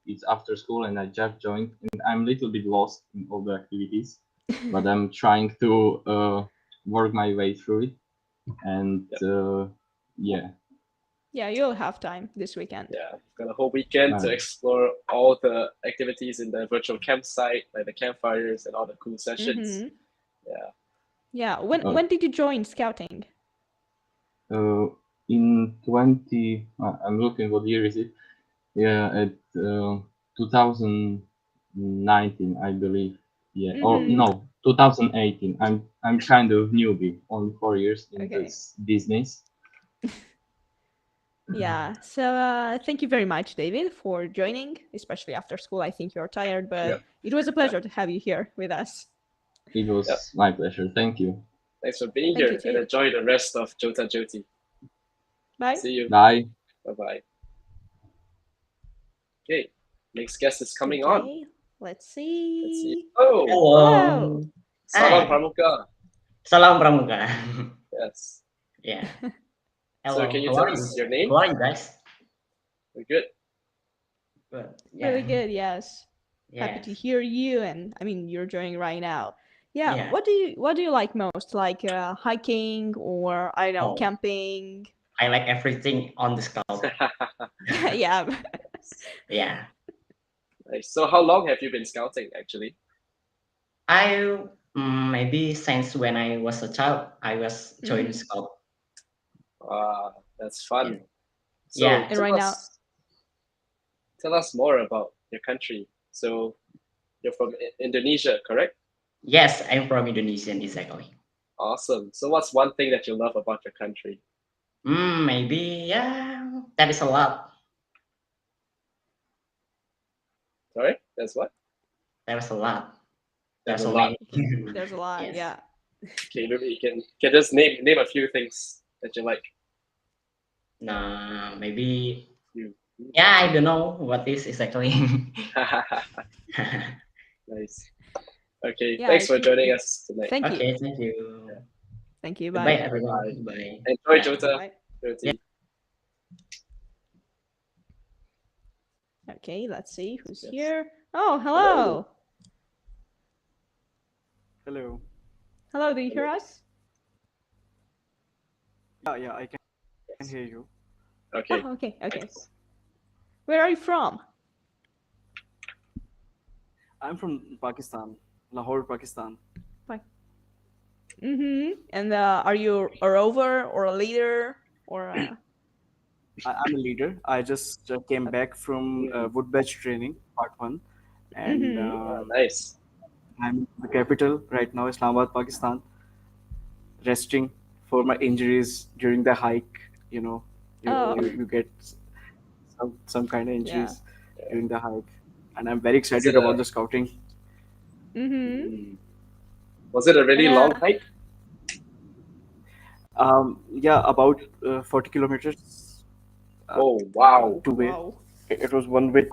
It's after school, and I just joined, and I'm a little bit lost in all the activities, but I'm trying to work my way through it, and yeah. Yeah, you'll have time this weekend. Yeah, got a whole weekend to explore all the activities in the virtual campsite, like the campfires and all the cool sessions. Yeah. Yeah. When did you join scouting? In 20, I'm looking what year is it? Yeah, at 2019, I believe. Yeah, or no, 2018. I'm kind of newbie, only 4 years in this business. Yeah. So thank you very much, David, for joining, especially after school. I think you're tired, but it was a pleasure to have you here with us. It was my pleasure. Thank you. Thanks for being Thank here, you too. and enjoy the rest of JOTA-JOTI. Bye. See you. Bye. Bye-bye. Okay, next guest is coming on. Let's see. Oh, hello. Salam Pramuka. Salam Pramuka. Yes. Yeah. So Hello. can you How tell are us you? your name? How are you guys? We're good. Good. Really good. Yes. Happy Yes. to hear you, and I mean you're joining right now. Yeah. Yeah. What do you like most? Like hiking or I don't know, Oh. camping? I like everything on the scout. Yeah. Yeah. Nice. So how long have you been scouting actually? I maybe since when I was a child, I was joined scout. That's fun. So Yeah. And right now, tell us more about your country. So you're from Indonesia, correct? Yes, I'm from Indonesia, exactly. Awesome. So what's one thing that you love about your country? Maybe that is a lot. Sorry, that's what? There's a lot. There's There's a so lot. many. there's a lot. Yes. Yeah. Okay, maybe you can just name a few things that you like. Nah, maybe. Yeah, I don't know what is exactly. Nice. Okay, Yeah, thanks I for joining us tonight. Thank you. Okay, thank you. Thank you. Goodbye, Bye. everyone. Bye. Enjoy Bye. JOTA-JOTI. Okay, let's see who's here. Oh, hello. Hello. Hello, do you hear us? Yeah, I can hear you. Okay. Oh, okay. Where are you from? I'm from Pakistan, Lahore, Pakistan. And are you a rover or a leader or a... I'm a leader. I just came back from Woodbatch training, part 1. And nice. I'm in the capital right now, Islamabad, Pakistan, resting for my injuries during the hike. You get some kind of injuries during the hike. And I'm very excited about the scouting. Was it a really long hike? Yeah, about 40 kilometers. Oh, wow. Two-way. It was one way.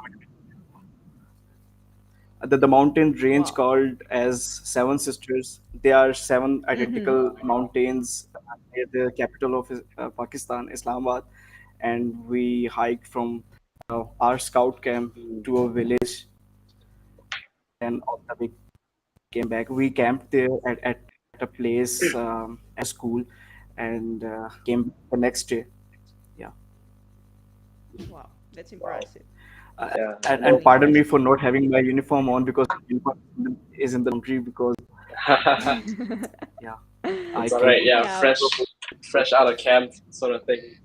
The mountain range called as Seven Sisters. They are 7 identical mountains near the capital of Pakistan, Islamabad, and we hiked from our scout camp to a village. And on the way came back, we camped there at a place at school, and came back the next day. Yeah. Wow, that's impressive. And pardon me for not having my uniform on because uniform is in the laundry because yeah. It's all right. Yeah, fresh out of camp sort of thing.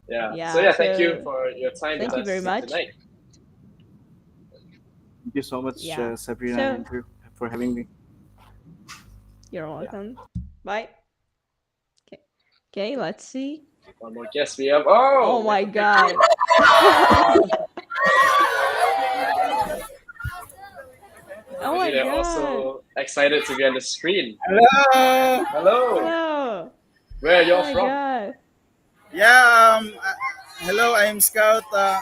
Yeah. So thank you for your time with us very much tonight. Thank you so much, Sabina Andrew, for having me. You're welcome. Bye. Okay, let's see. One more guest we have. Oh my God. Oh my They're God. also excited to be on the screen. Hello. Hello. Where are you Oh from? God. Yeah. Hello. I'm Scout. I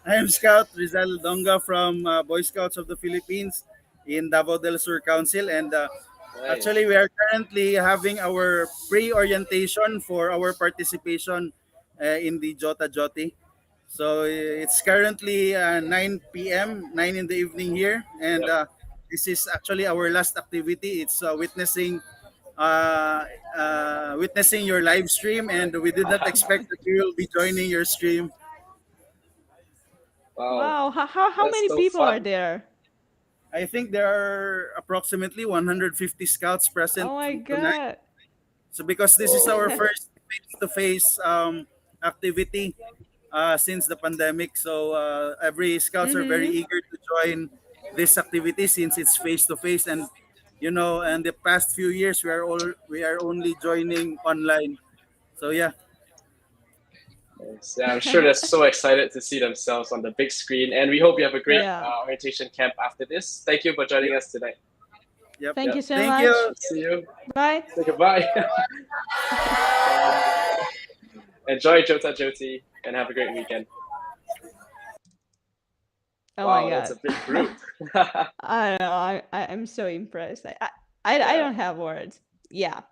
am Scout Rizal Donga from Boy Scouts of the Philippines in Davao del Sur Council, and actually we are currently having our pre-orientation for our participation in the JOTA-JOTI. So it's currently 9 p.m., 9 in the evening here, and this is actually our last activity. It's witnessing your live stream, and we did not expect that we will be joining your stream. Wow. How many people are there? I think there are approximately 150 scouts present Oh my tonight. God. So because this is our first face-to-face activity since the pandemic, so every scouts are very eager to join this activity since it's face-to-face, and and the past few years we are only joining online. So yeah. Yes, yeah, I'm sure they're so excited to see themselves on the big screen, and we hope you have a great orientation camp after this. Thank you for joining us tonight. Yep. Thank you so Thank much. you. See you. Bye. Say goodbye. Enjoy JOTA-JOTI and have a great weekend. Oh wow, my God. that's a big group. I don't know. I'm so impressed. I don't have words. Yeah.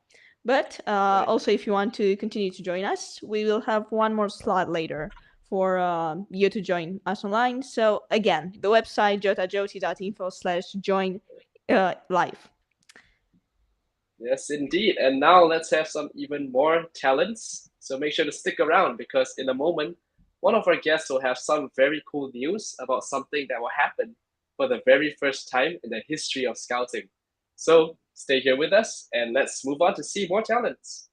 But also, if you want to continue to join us, we will have one more slot later for you to join us online. So again, the website jotajoti.info/join live. Yes, indeed. And now let's have some even more talents. So make sure to stick around because in a moment, one of our guests will have some very cool news about something that will happen for the very first time in the history of scouting. So stay here with us and let's move on to see more talents.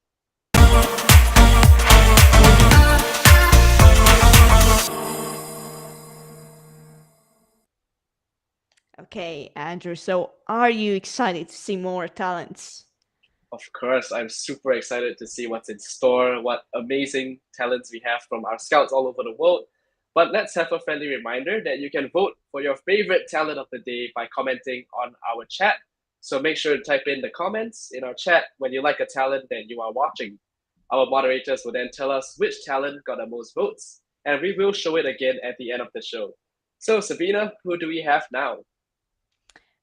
Okay, Andrew, so are you excited to see more talents? Of course, I'm super excited to see what's in store, what amazing talents we have from our scouts all over the world. But let's have a friendly reminder that you can vote for your favorite talent of the day by commenting on our chat. So make sure to type in the comments in our chat when you like a talent that you are watching. Our moderators will then tell us which talent got the most votes, and we will show it again at the end of the show. So Sabina, who do we have now?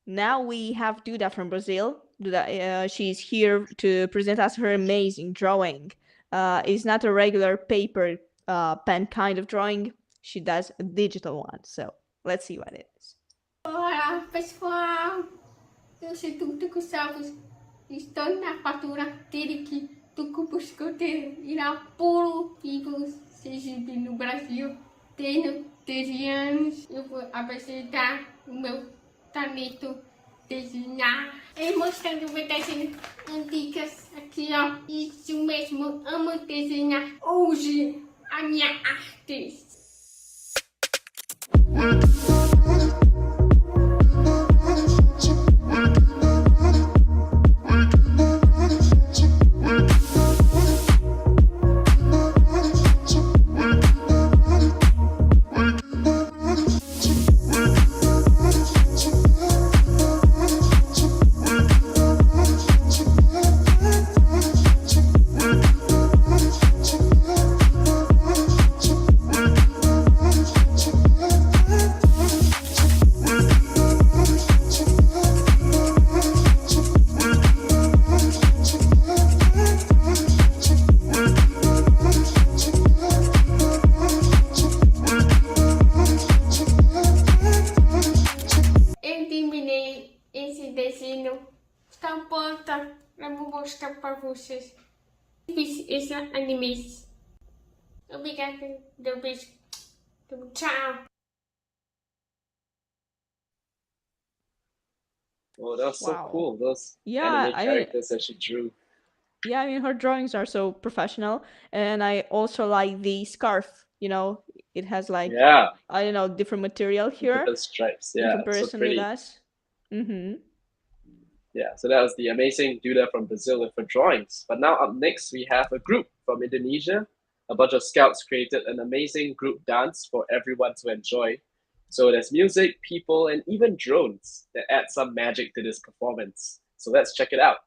Now we have Duda from Brazil. Duda, she's here to present us her amazing drawing. It's not a regular paper pen kind of drawing. She does a digital one. So let's see what it is. Olá, pessoal. Eu sou Duda Gonçalves. Estou na fatura dele que tu buscou ter irá puro vivo seja no Brasil. Tenho 13 anos, eu vou apresentar o meu talento desenhar. E mostrando meu desenho antigas aqui, ó. Isso mesmo, amo desenhar. Hoje, a minha arte. Eu terminei esse desenho. Está pronta. Eu vou mostrar para vocês. Fiz esse anime. Obrigada. Deu beijo. Tchau. Oh, that was so Wow. cool. Those Yeah, anime I mean, characters that she drew. yeah, I mean, her drawings are so professional, and I also like the scarf. You know, it has like Yeah, I don't know different material here different stripes. in Yeah, so comparison with pretty. us. Mm-hmm. Yeah, so that was the amazing Duda from Brazil with her drawings. But now up next, we have a group from Indonesia. A bunch of scouts created an amazing group dance for everyone to enjoy. So there's music, people, and even drones that add some magic to this performance. So let's check it out.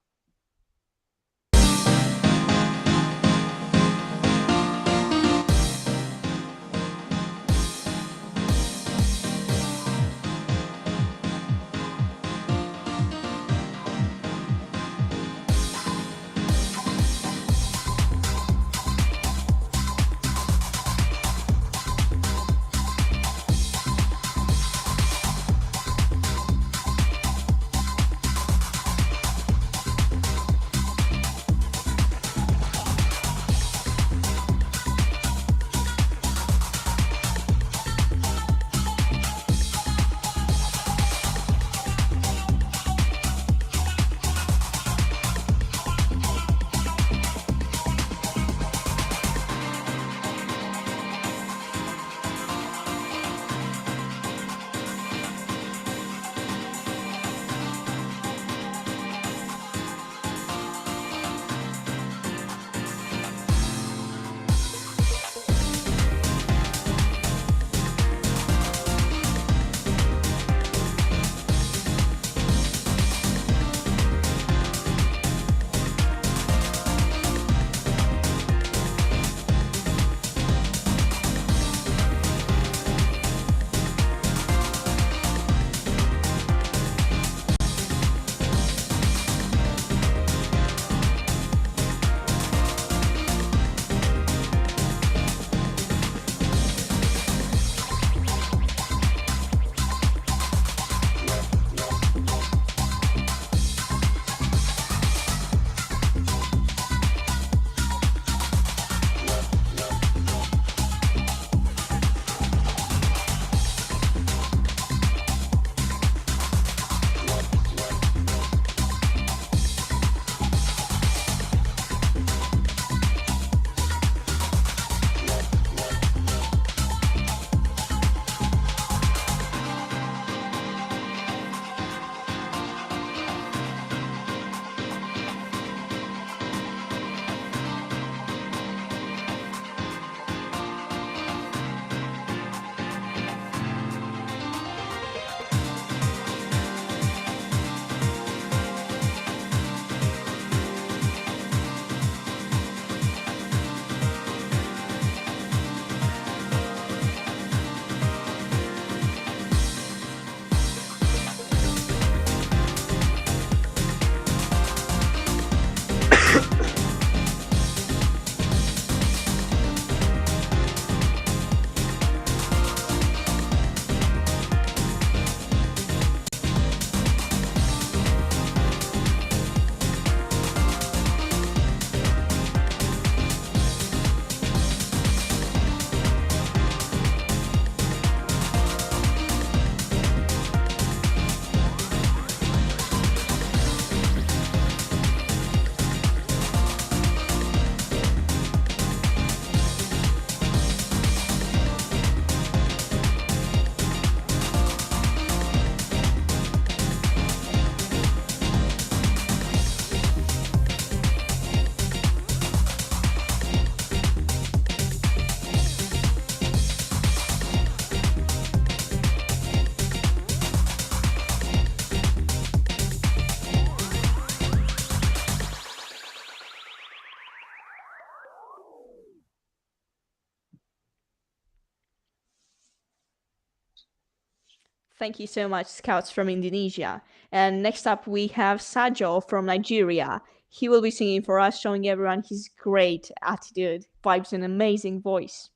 Thank you so much, Scouts from Indonesia. And next up, we have Sajo from Nigeria. He will be singing for us, showing everyone his great attitude, vibes, and amazing voice.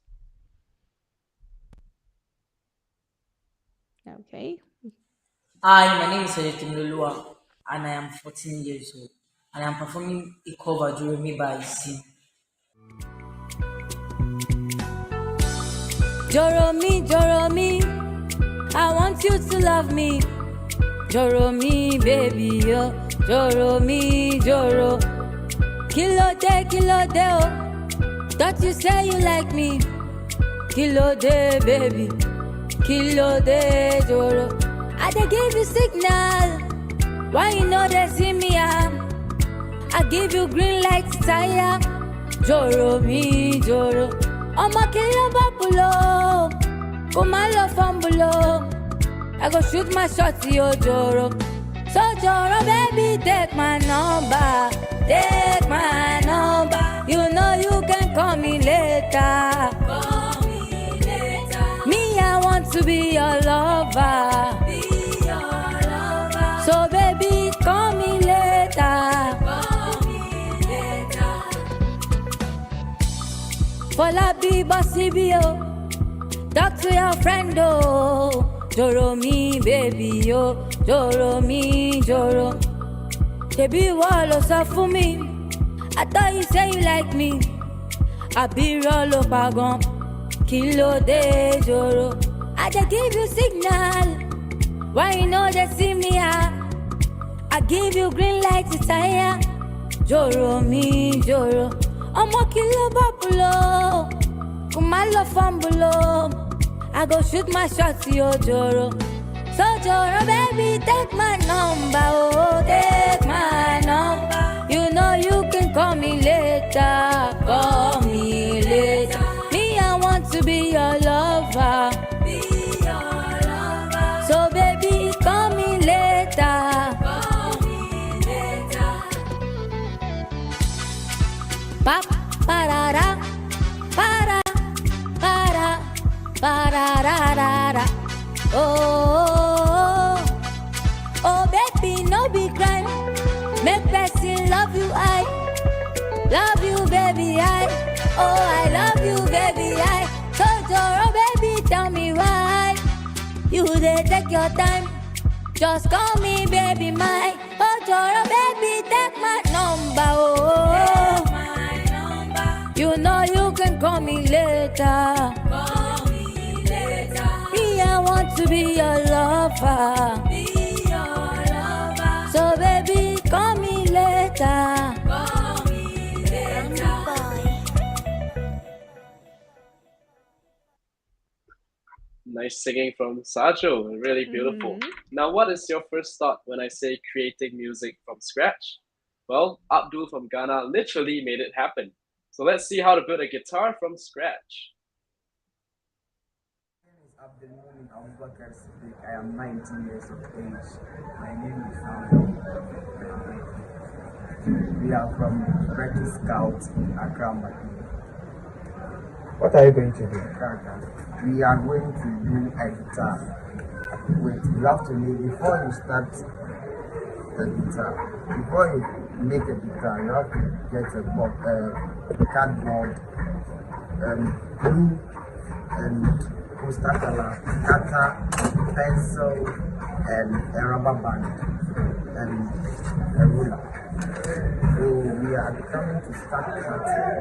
Okay. Hi, my name is Sajetim Lulua, and I am 14 years old, and I am performing a cover during me by Sing. Joro me, I want you to love me. Joro me, baby, yo. Joro me, Joro. Kilo de, oh. Don't you say you like me? Kilo de, baby. Kilo de, Joro. I dey give you signal. Why you know they see me? I give you green light to tire. Joro me, Joro. I'ma kill your buffalo. Come on, love fumble. I go shoot my shot to your Joro. So Joro, baby, take my number. Take my number. You know you can call me later. Call me later. Me, I want to be your lover. Be your lover. So baby, call me later. Call me later. Follow be bossy be oh. Talk to your friend oh. Joro me, baby, yo. Joro me, Joro. Baby, wall so for me. I thought you say you like me. I be roll up a gun. Kilo de Joro. I just give you signal. Why you know they see me? I give you green light to tire. Joro me, Joro. I'm a kilo buffalo. Come on, love fumble. I go shoot my shot to your Joro. So Joro, baby, take my number, oh, take my number. You know you can call me later, call me later. Me, I want to be your lover, be your lover. So baby, call me later, call me later. Pa, parara, para, para. Ba-da-da-da-da. Oh, baby, no be crime. Make person love you, I love you, baby, I. Oh, I love you, baby, I. So, Joro, baby, tell me why you dey take your time. Just call me, baby, my. Oh, Joro, baby, take my number, oh. Take my number. You know you can call me later. I want to be your lover. Be your lover. So baby, call me later. Call me later. Nice singing from Sajo, really beautiful. Now, what is your first thought when I say creating music from scratch? Well, Abdul from Ghana literally made it happen. So let's see how to build a guitar from scratch. I am 19 years of age. My name is Sam. We are from British Scouts in Accra. What are you going to do? We are going to do a guitar. Wait, you have to make, before you start the guitar, before you make a guitar, you have to get a cardboard, glue, and cutter, pencil, and a rubber band, and a ruler. So we are coming to start cutting.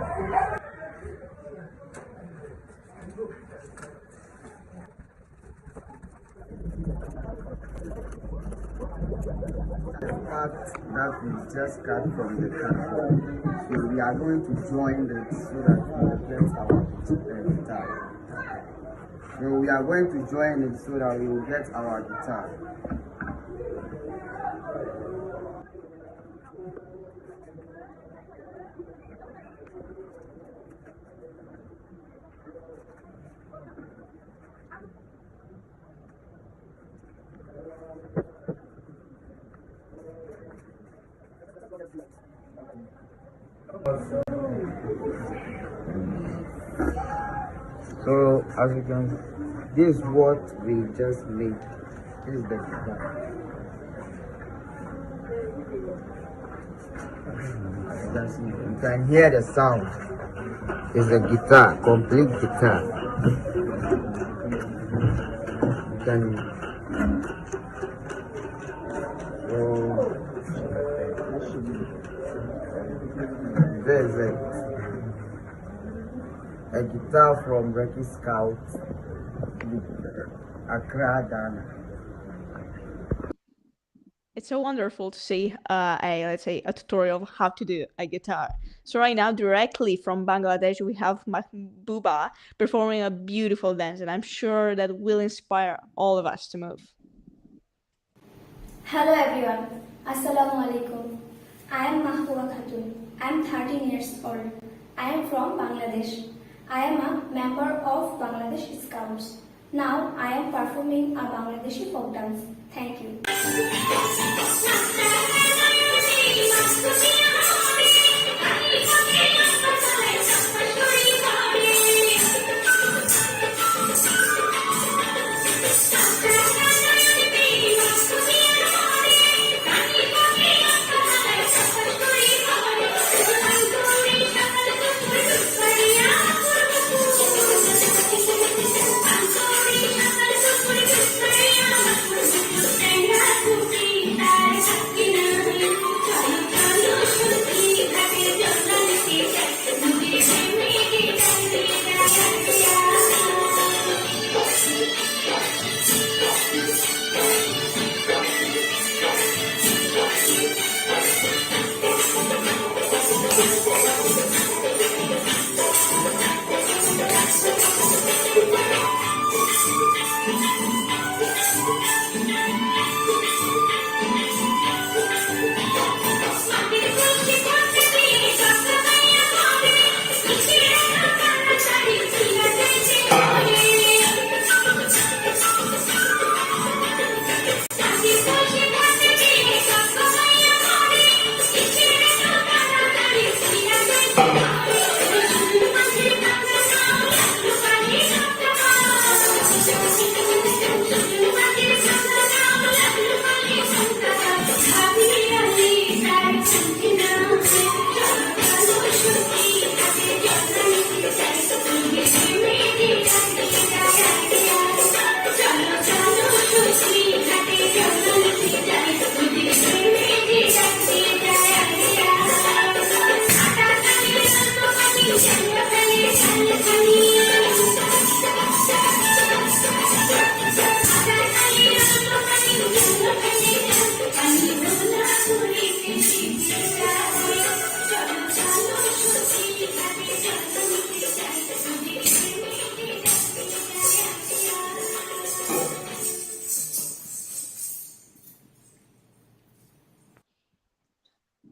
The part that we just cut from the cardboard. So we are going to join it so that we will get our guitar. So we are going to join it so that we will get our guitar. So as you can, this is what we just made. This is the guitar. You can hear the sound. It's a guitar, complete guitar. You can very a guitar from Reki Scouts, Accra, Ghana. It's so wonderful to see let's say a tutorial of how to do a guitar. So right now, directly from Bangladesh, we have Mahbuba performing a beautiful dance, and I'm sure that will inspire all of us to move. Hello everyone, Assalamu alaikum. I am Mahbuba Khatun. I am 13 years old. I am from Bangladesh. I am a member of Bangladesh Scouts. Now I am performing a Bangladeshi folk dance. Thank you.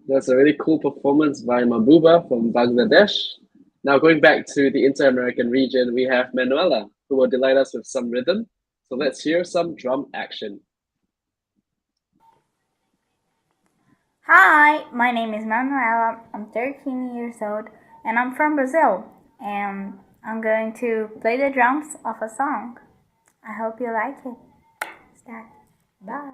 That's a really cool performance by Mahbuba from Bangladesh. Now going back to the Inter-American region, we have Manuela, who will delight us with some rhythm. So let's hear some drum action. Hi, my name is Manuela. I'm 13 years old and I'm from Brazil. And I'm going to play the drums of a song. I hope you like it. Start. Bye.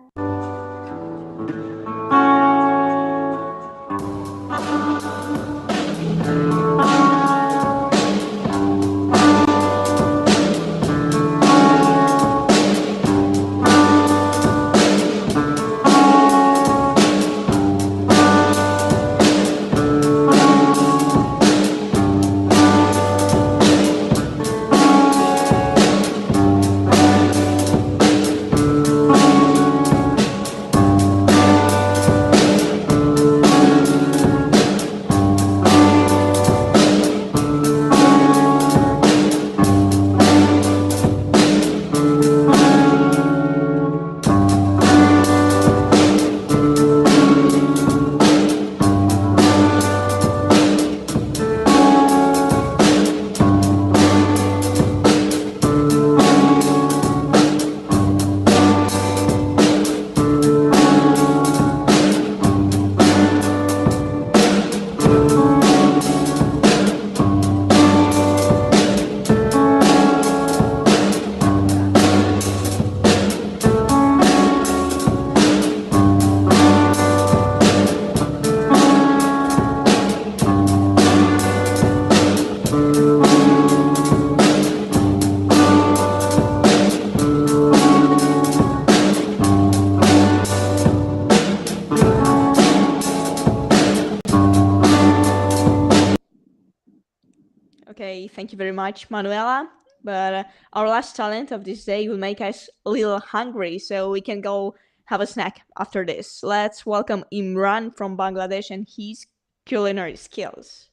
Okay, thank you very much, Manuela. But our last talent of this day will make us a little hungry, so we can go have a snack after this. Let's welcome Imran from Bangladesh and his culinary skills.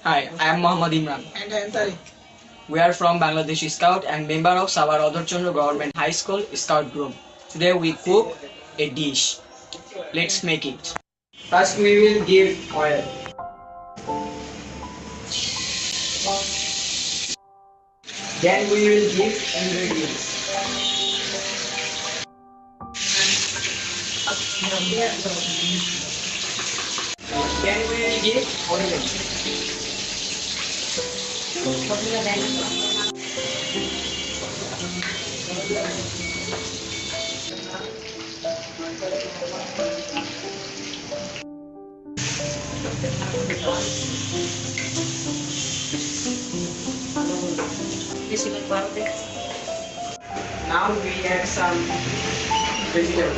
Hi, I am Mohammad Imran. And I am Tariq. We are from Bangladesh Scout and member of Sabar Odorchandra Government High School Scout Group. Today we cook a dish. Let's make it. First we will give oil. Then we will give ingredients. Then we will give onions. Now we add some vegetables.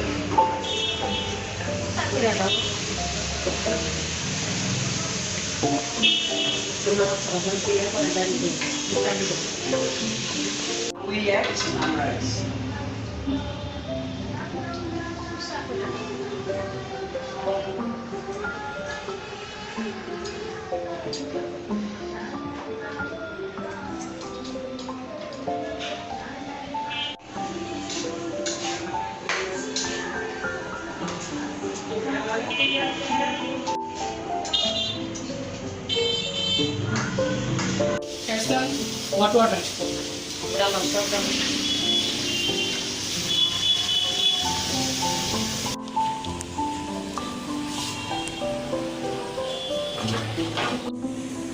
We add some rice. What water?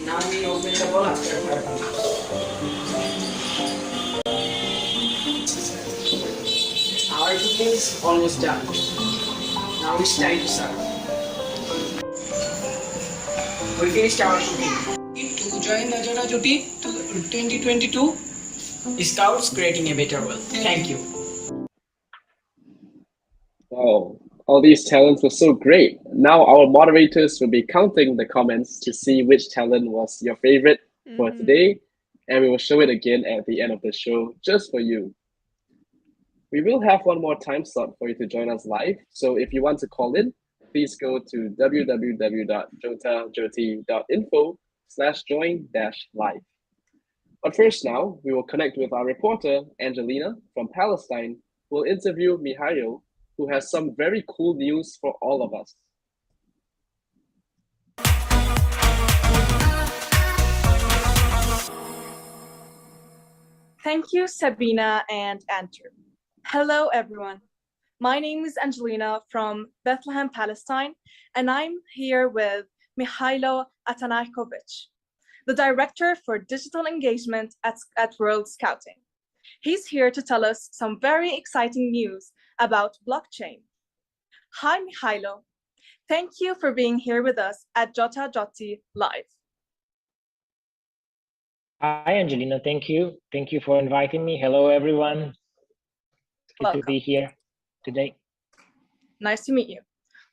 Now we open the bowl after 5 minutes. Our cooking is almost done. Now it's time to serve. We finished our cooking. To join the JOTA-JOTI 2022 Scouts Creating a Better World. Thank you. Wow, all these talents were so great. Now our moderators will be counting the comments to see which talent was your favorite for today, and we will show it again at the end of the show just for you. We will have one more time slot for you to join us live, so if you want to call in, please go to www.jotajoti.info/join-live. But first now, we will connect with our reporter, Angelina, from Palestine, who will interview Mihailo, who has some very cool news for all of us. Thank you, Sabina and Andrew. Hello, everyone. My name is Angelina from Bethlehem, Palestine, and I'm here with Mihailo Atanakovich, the Director for Digital Engagement at World Scouting. He's here to tell us some very exciting news about blockchain. Hi, Mihailo. Thank you for being here with us at JOTA-JOTI Live. Hi, Angelina. Thank you. Thank you for inviting me. Hello, everyone. It's good to be here today. Nice to meet you.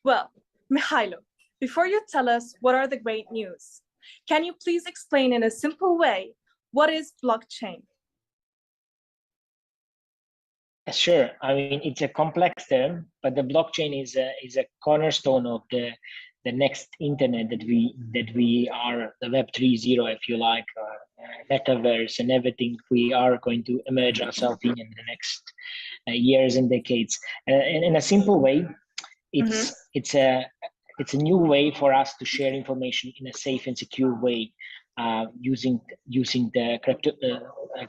Well, Mihailo, before you tell us what are the great news, can you please explain in a simple way what is blockchain? Sure. I mean, it's a complex term, but the blockchain is a cornerstone of the next internet that we are, the Web 3.0, if you like, metaverse and everything we are going to emerge ourselves in the next years and decades. And in a simple way, it's a new way for us to share information in a safe and secure way, using the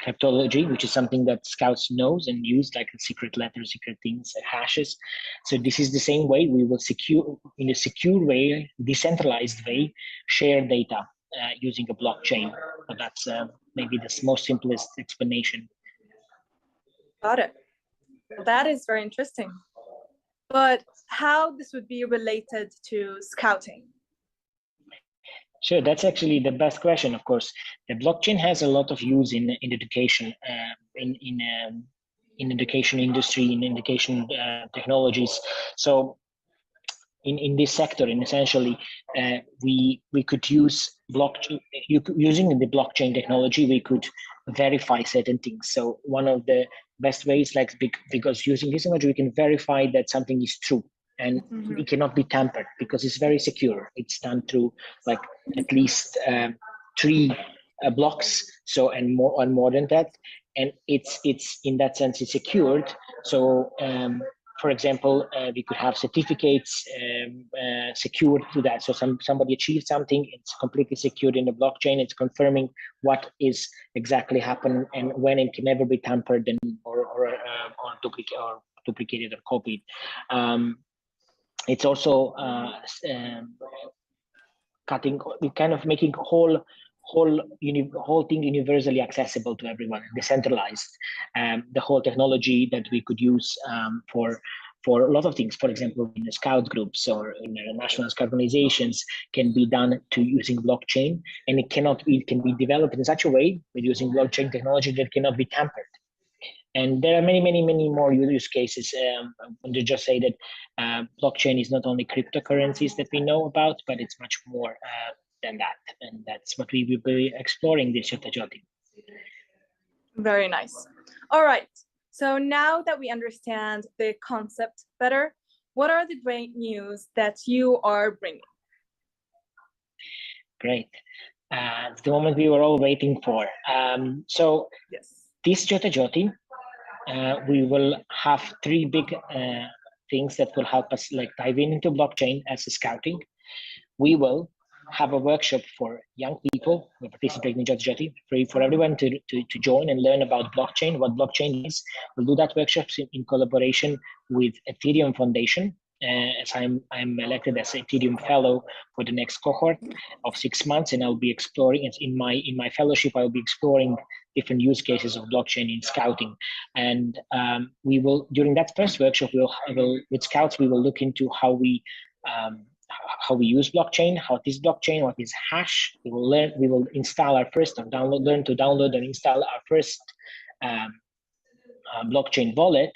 cryptology, which is something that Scouts knows and use, like secret letters, secret things, hashes. So this is the same way we will in a secure way, decentralized way, share data using a blockchain. So that's maybe the most simplest explanation. Got it. Well, that is very interesting. But how this would be related to scouting? Sure, that's actually the best question. Of course, the blockchain has a lot of use in education, in education industry, in education technologies. So in this sector, and essentially we could use blockchain. Using the blockchain technology, we could verify certain things. So one of the best ways, like because using this technology, we can verify that something is true, and it cannot be tampered because it's very secure. It's done through like at least 3 blocks, so and more than that, and it's in that sense it's secured. So for example, we could have certificates secured to that. So somebody achieved something, it's completely secured in the blockchain. It's confirming what is exactly happened and when it can never be tampered and or duplicated or copied. It's also kind of making whole thing universally accessible to everyone, decentralized. The whole technology that we could use for a lot of things, for example, in the scout groups or in the national scout organizations, can be done to using blockchain, and it can be developed in such a way with using blockchain technology that cannot be tampered. And there are many more use cases. I want to just say that blockchain is not only cryptocurrencies that we know about, but it's much more than that. And that's what we will be exploring this JOTA-JOTI. Very nice. All right. So now that we understand the concept better, what are the great news that you are bringing? Great. It's the moment we were all waiting for. So yes. This JOTA-JOTI, we will have 3 big things that will help us like dive into blockchain as a scouting. We will have a workshop for young people who participate in JOTA-JOTI, free for everyone to join and learn about blockchain, what blockchain is. We'll do that workshops in collaboration with Ethereum Foundation, as I'm elected as Ethereum Fellow for the next cohort of 6 months, and I'll be exploring in my fellowship. I'll be exploring different use cases of blockchain in scouting, and we will during that first workshop with scouts we will look into how we use blockchain, what is blockchain, what is hash. We will install our first or learn to download and install our first blockchain wallet,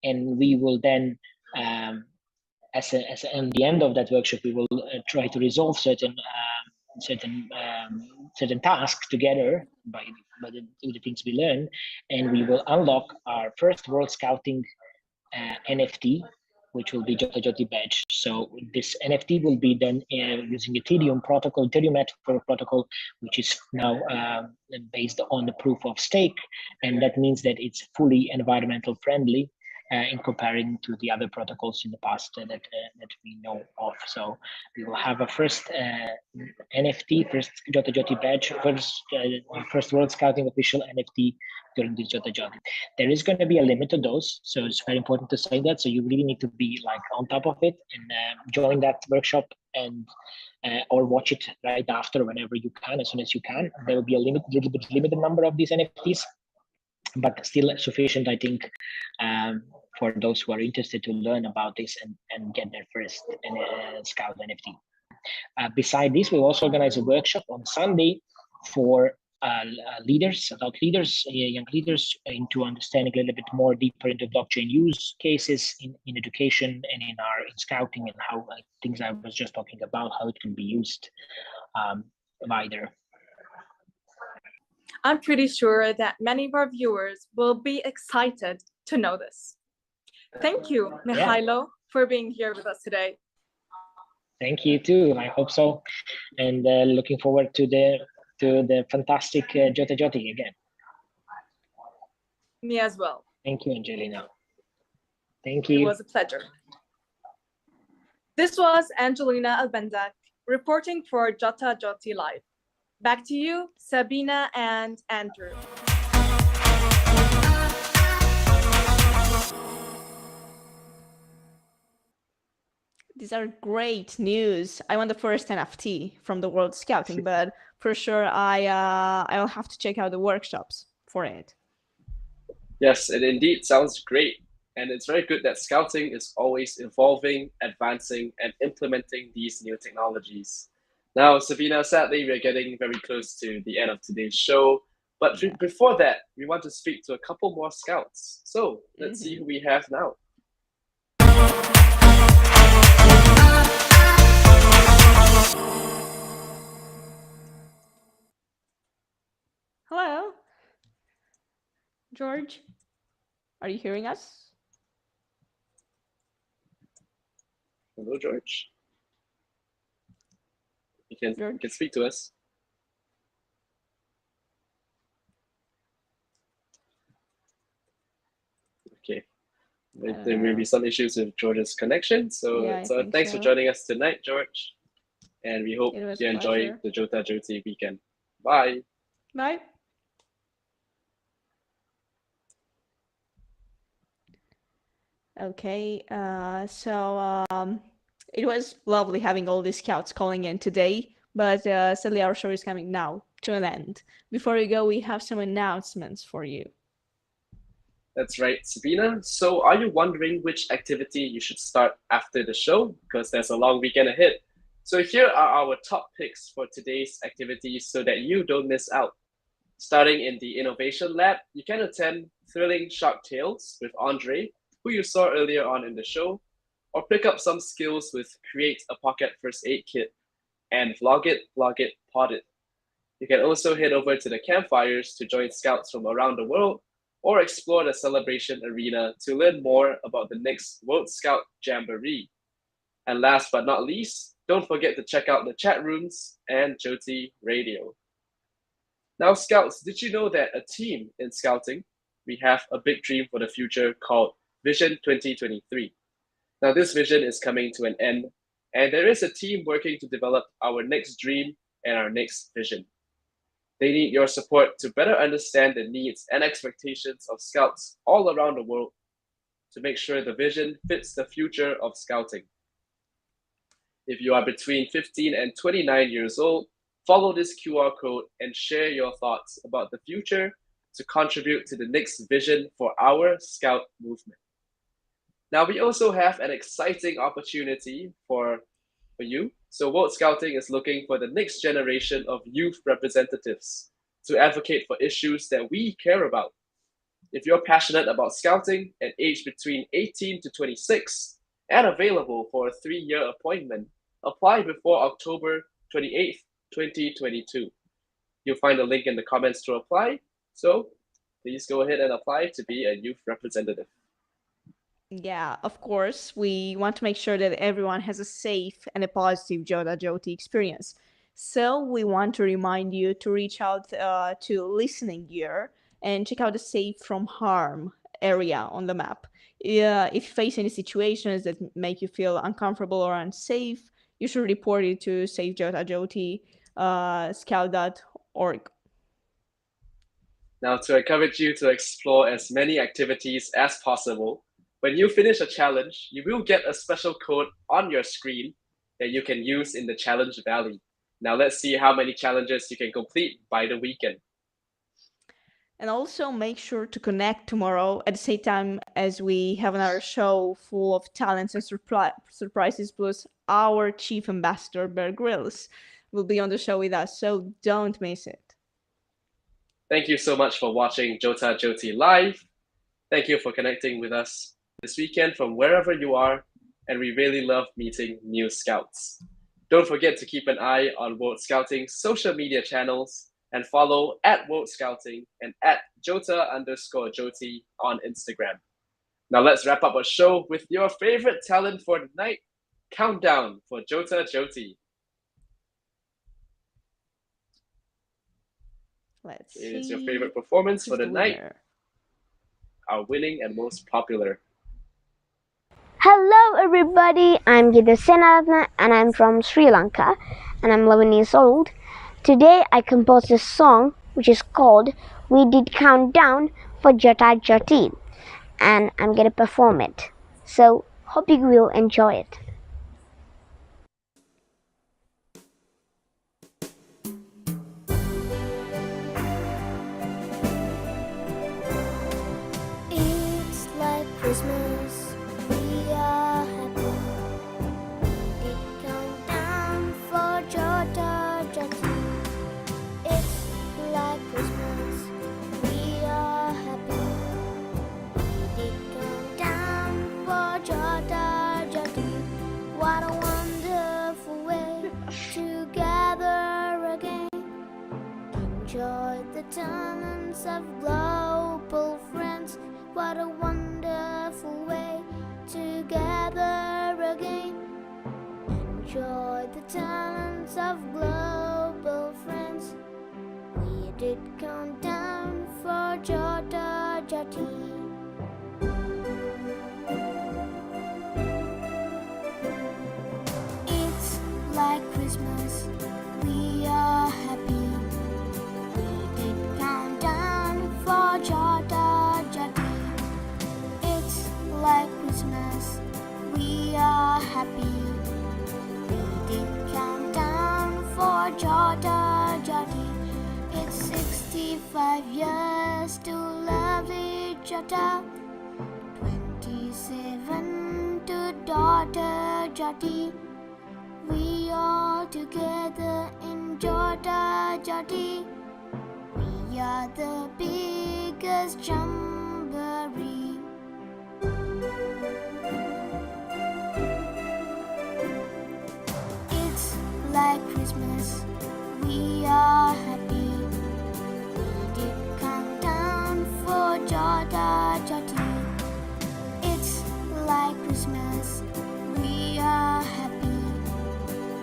and we will then at the end of that workshop, we will try to resolve certain tasks together by the things we learn, and we will unlock our first World Scouting NFT, which will be JOTA-JOTI badge. So this NFT will be done using Ethereum network protocol, which is now based on the proof of stake, and that means that it's fully environmental friendly. In comparing to the other protocols in the past that we know of. So we will have a first NFT, first JOTA-JOTI badge, first World Scouting official NFT during this JOTA-JOTI. There is going to be a limit to those, so it's very important to say that. So you really need to be like on top of it and join that workshop and or watch it right after whenever you can, as soon as you can. There will be a limited number of these NFTs, but still sufficient, I think, for those who are interested to learn about this and get their first Scout NFT. Beside this, we'll also organize a workshop on Sunday for adult leaders, young leaders, into understanding a little bit more deeper into blockchain use cases in education and in scouting, and how things I was just talking about, how it can be used wider. I'm pretty sure that many of our viewers will be excited to know this. Thank you, Mihailo, for being here with us today. Thank you too. I hope so, and looking forward to the fantastic JOTA-JOTI again. Me as well. Thank you, Angelina. Thank you. It was a pleasure. This was Angelina Albendak reporting for JOTA-JOTI Live. Back to you, Sabina and Andrew. These are great news. I want the first NFT from the World Scouting, but for sure I'll have to check out the workshops for it. Yes, it indeed sounds great. And it's very good that scouting is always evolving, advancing, and implementing these new technologies. Now, Sabina, sadly, we're getting very close to the end of today's show. But before that, we want to speak to a couple more scouts. So let's see who we have now. Hello? George? Are you hearing us? Hello, George. You can speak to us. Okay. There may be some issues with George's connection. So, thanks for joining us tonight, George. And we hope you enjoy the JOTA-JOTI weekend. Bye. Bye. Okay, it was lovely having all these scouts calling in today, but sadly our show is coming now to an end. Before we go, we have some announcements for you. That's right, Sabina. So are you wondering which activity you should start after the show? Because there's a long weekend ahead. So here are our top picks for today's activities so that you don't miss out. Starting in the Innovation Lab, you can attend Thrilling Shark Tales with Andre, who you saw earlier on in the show, or pick up some skills with Create a Pocket First Aid Kit and Vlog It, Pod It. You can also head over to the campfires to join scouts from around the world or explore the celebration arena to learn more about the next World Scout Jamboree. And last but not least, don't forget to check out the chat rooms and JOTI Radio. Now, Scouts, did you know that a team in Scouting, we have a big dream for the future called Vision 2023. Now, this vision is coming to an end, and there is a team working to develop our next dream and our next vision. They need your support to better understand the needs and expectations of Scouts all around the world to make sure the vision fits the future of Scouting. If you are between 15 and 29 years old, follow this QR code and share your thoughts about the future to contribute to the next vision for our Scout movement. Now, we also have an exciting opportunity for you. So World Scouting is looking for the next generation of youth representatives to advocate for issues that we care about. If you're passionate about Scouting and aged between 18 to 26 and available for a 3-year appointment, apply before October 28th, 2022. You'll find a link in the comments to apply. So please go ahead and apply to be a youth representative. Yeah, of course, we want to make sure that everyone has a safe and a positive JOTA-JOTI experience. So we want to remind you to reach out to Listening Gear and check out the Safe from Harm area on the map. If you face any situations that make you feel uncomfortable or unsafe, you should report it to Safe JOTA-JOTI, scout.org. Now, to encourage you to explore as many activities as possible, when you finish a challenge, you will get a special code on your screen that you can use in the Challenge Valley. Now let's see how many challenges you can complete by the weekend. And also make sure to connect tomorrow at the same time as we have another show full of talents and surprises, plus our chief ambassador, Bear Grylls, will be on the show with us, so don't miss it. Thank you so much for watching JOTA-JOTI Live. Thank you for connecting with us this weekend from wherever you are, and we really love meeting new Scouts. Don't forget to keep an eye on World Scouting's social media channels and follow @World Scouting and @JOTA_JOTI on Instagram. Now let's wrap up our show with your favorite talent for the night, Countdown for JOTA-JOTI. Let's see. It is your see favorite performance for the night. winner. Our winning and most popular. Hello everybody, I'm Gita Senaratna and I'm from Sri Lanka and I'm 11 years old. Today I composed a song which is called We Did Countdown for JOTA-JOTI and I'm gonna perform it. So hope you will enjoy it. It's like Christmas, we are happy. We did countdown for JOTA-JOTI. It's like Christmas, we are happy. We did countdown for JOTA-JOTI. What a wonderful way to gather again in Enjoy the talents of global friends. What a wonderful way to gather again. Enjoy the talents of global friends. We did count down for JOTA-JOTI. It's like Christmas, we are happy. We did count down for JOTA-JOTI. It's like Christmas, we are happy. We did count down for JOTA-JOTI. It's 65 years to lovely Jota, 27 to daughter Joti. We all together in JOTA-JOTI. We are the biggest jamboree. It's like Christmas, we are happy. We did count down for JOTA-JOTI. It's like Christmas, we are happy.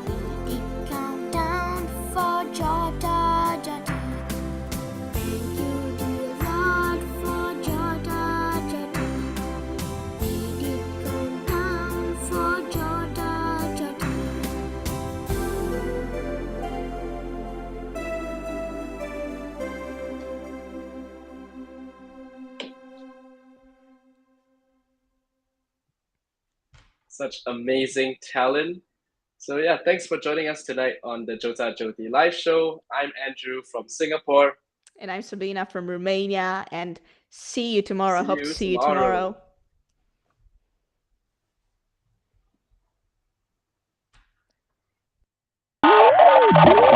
We did count down for JOTA-JOTI. Thank you, dear Lord, for JOTA-JOTI. We did count down for JOTA-JOTI. Such amazing talent. So yeah, thanks for joining us tonight on the JOTA-JOTI live show. I'm Andrew from Singapore. And I'm Sabina from Romania. And see you tomorrow. Hope to see you tomorrow. tomorrow.